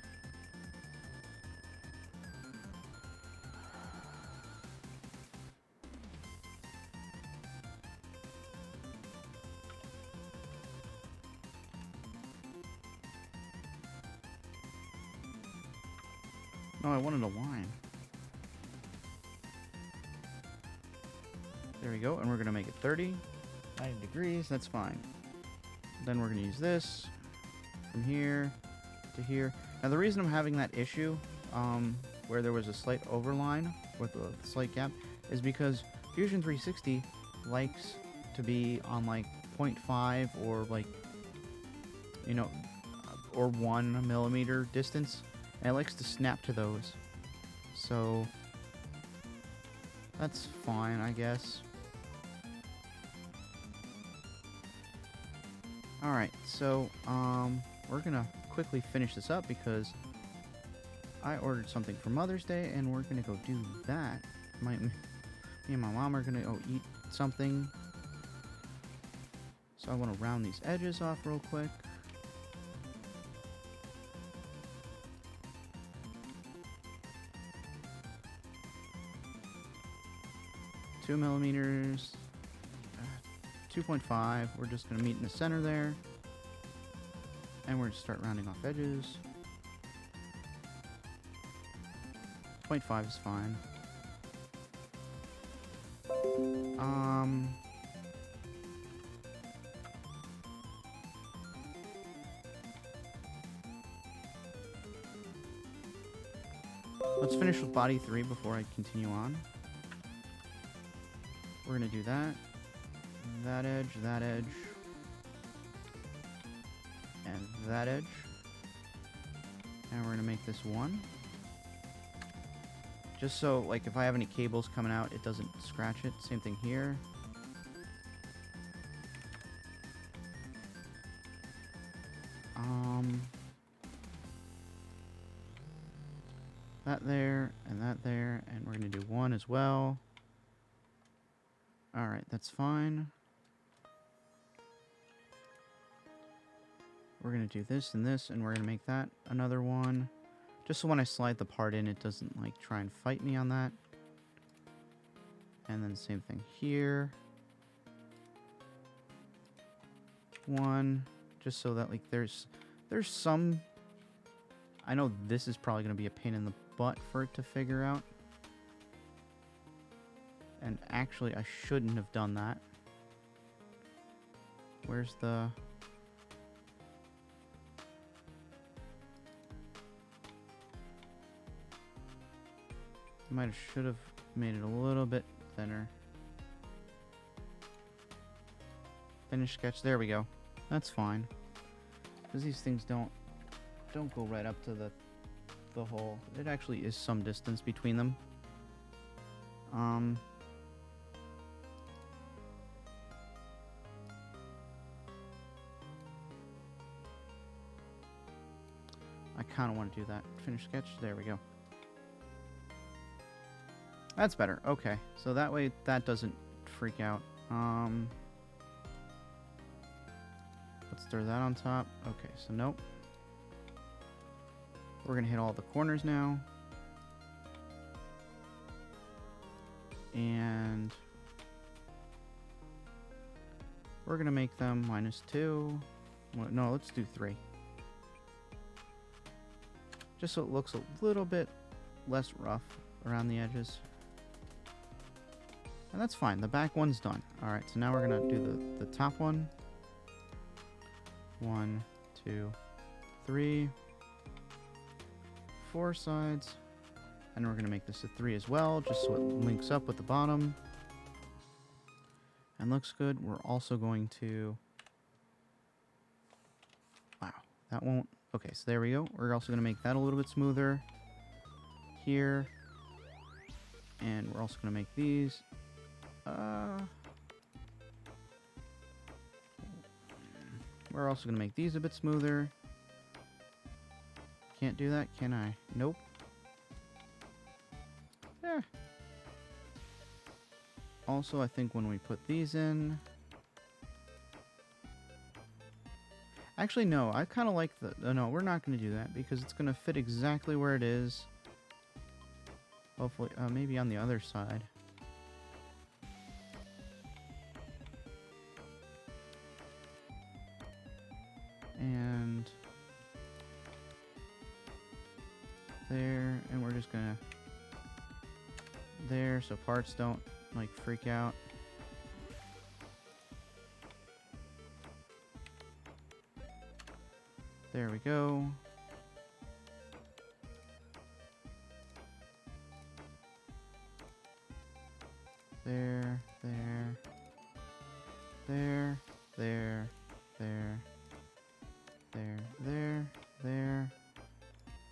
No, I wanted a line. There we go, and we're gonna make it 30, 90 degrees, that's fine. Then we're gonna use this from here to here. Now the reason I'm having that issue, where there was a slight overline with a slight gap, is because Fusion 360 likes to be on like 0.5 or like, you know, or 1 millimeter distance, and it likes to snap to those. So that's fine, I guess. Alright, so we're gonna quickly finish this up because I ordered something for Mother's Day, and we're gonna go do that. Me and my mom are gonna go eat something. So I want to round these edges off real quick. Two millimeters. 2.5. We're just going to meet in the center there. And we're going to start rounding off edges. 0.5 is fine. Let's finish with body 3 before I continue on. We're going to do that. That edge, and that edge. And we're going to make this 1. Just so, like, if I have any cables coming out, it doesn't scratch it. Same thing here. That there, and we're going to do 1 as well. Alright, that's fine. We're going to do this and this, and we're going to make that another 1. Just so when I slide the part in, it doesn't, like, try and fight me on that. And then same thing here. 1. Just so that, like, there's some... I know this is probably going to be a pain in the butt for it to figure out. And actually, I shouldn't have done that. Where's the... should have made it a little bit thinner. Finish sketch. There we go. That's fine. Because these things don't go right up to the hole. It actually is some distance between them. I kind of want to do that. Finish sketch. There we go. That's better. Okay. So that way that doesn't freak out. Let's throw that on top. Okay, so nope. We're going to hit all the corners now. And we're going to make them -2. Well, no, let's do 3. Just so it looks a little bit less rough around the edges. And that's fine. The back one's done. Alright, so now we're going to do the top one. 1, 2, 3, 4 sides. And we're going to make this a 3 as well, just so it links up with the bottom. And looks good. We're also going to... Wow, that won't... Okay, so there we go. We're also going to make that a little bit smoother. Here. And we're also going to make these... We're also going to make these a bit smoother. Can't do that, can I? Nope. Eh. Also, I think when we put these in... Actually, no. I kind of like the... No, we're not going to do that because it's going to fit exactly where it is. Hopefully, maybe on the other side. And there, and we're just gonna there so parts don't like freak out. There we go. There, there, there, there, there. There, there,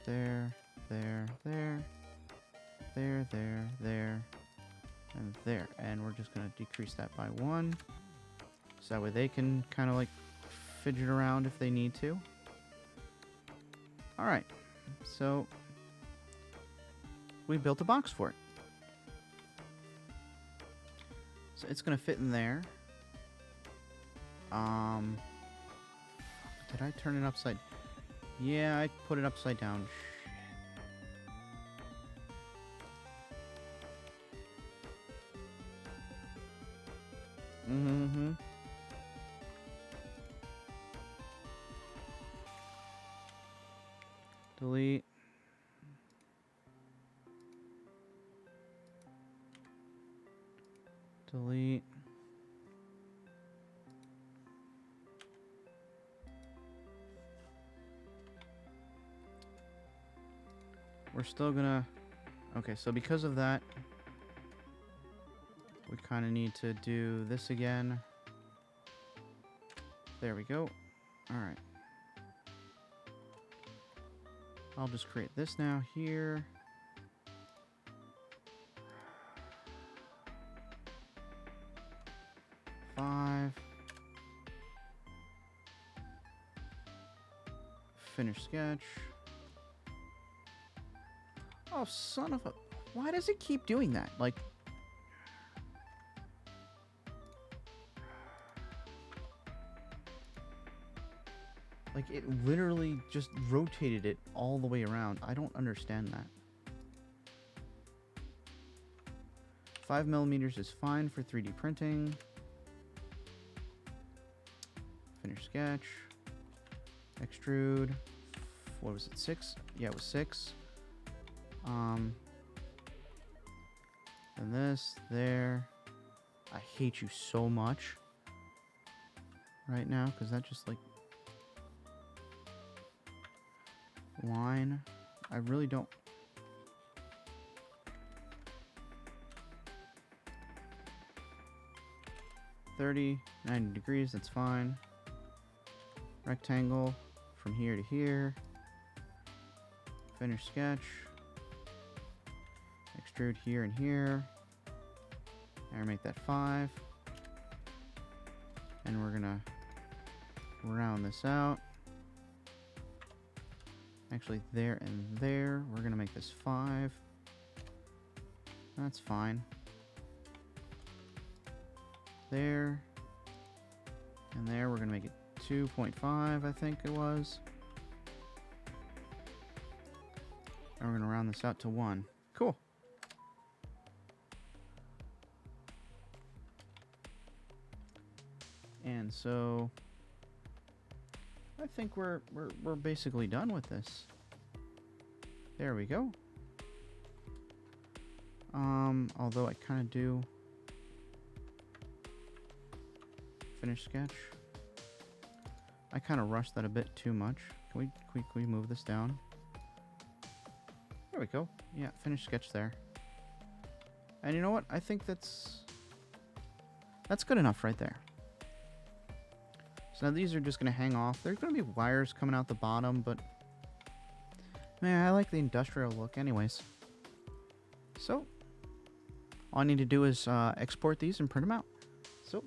there, there, there, there, there, and there. And we're just going to decrease that by 1. So that way they can kind of like fidget around if they need to. Alright, so we built a box for it. So it's going to fit in there. Did I turn it upside? Yeah, I put it upside down. Mm-hmm. Delete. Delete. We're still gonna Okay, so because of that, we kind of need to do this again. There we go. All right. I'll just create this now here. Five. Finish sketch. Oh, son of a... Why does it keep doing that? Like... Like, it literally just rotated it all the way around. I don't understand that. 5mm is fine for 3D printing. Finish sketch. Extrude. What was it, 6? Yeah, it was 6. And this, there. I hate you so much right now, because that just, like... line. I really don't... $30, 90 degrees, that's fine. Rectangle from here to here. Finish sketch. Extrude here and here. And make that 5. And we're gonna round this out. Actually, there and there. We're gonna make this 5. That's fine. There. And there, we're gonna make it 2.5, I think it was. And we're gonna round this out to 1. Cool. And so I think we're basically done with this. There we go. Although I kind of do finish sketch. I kind of rushed that a bit too much. Can we move this down? There we go. Yeah, finish sketch there. And you know what? I think that's good enough right there. So now these are just going to hang off. There's going to be wires coming out the bottom, but man, I like the industrial look anyways. So all I need to do is export these and print them out. So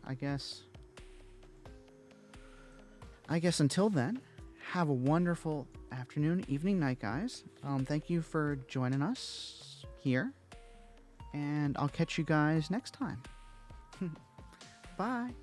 I guess until then, have a wonderful afternoon, evening, night, guys. Thank you for joining us here, and I'll catch you guys next time. Bye.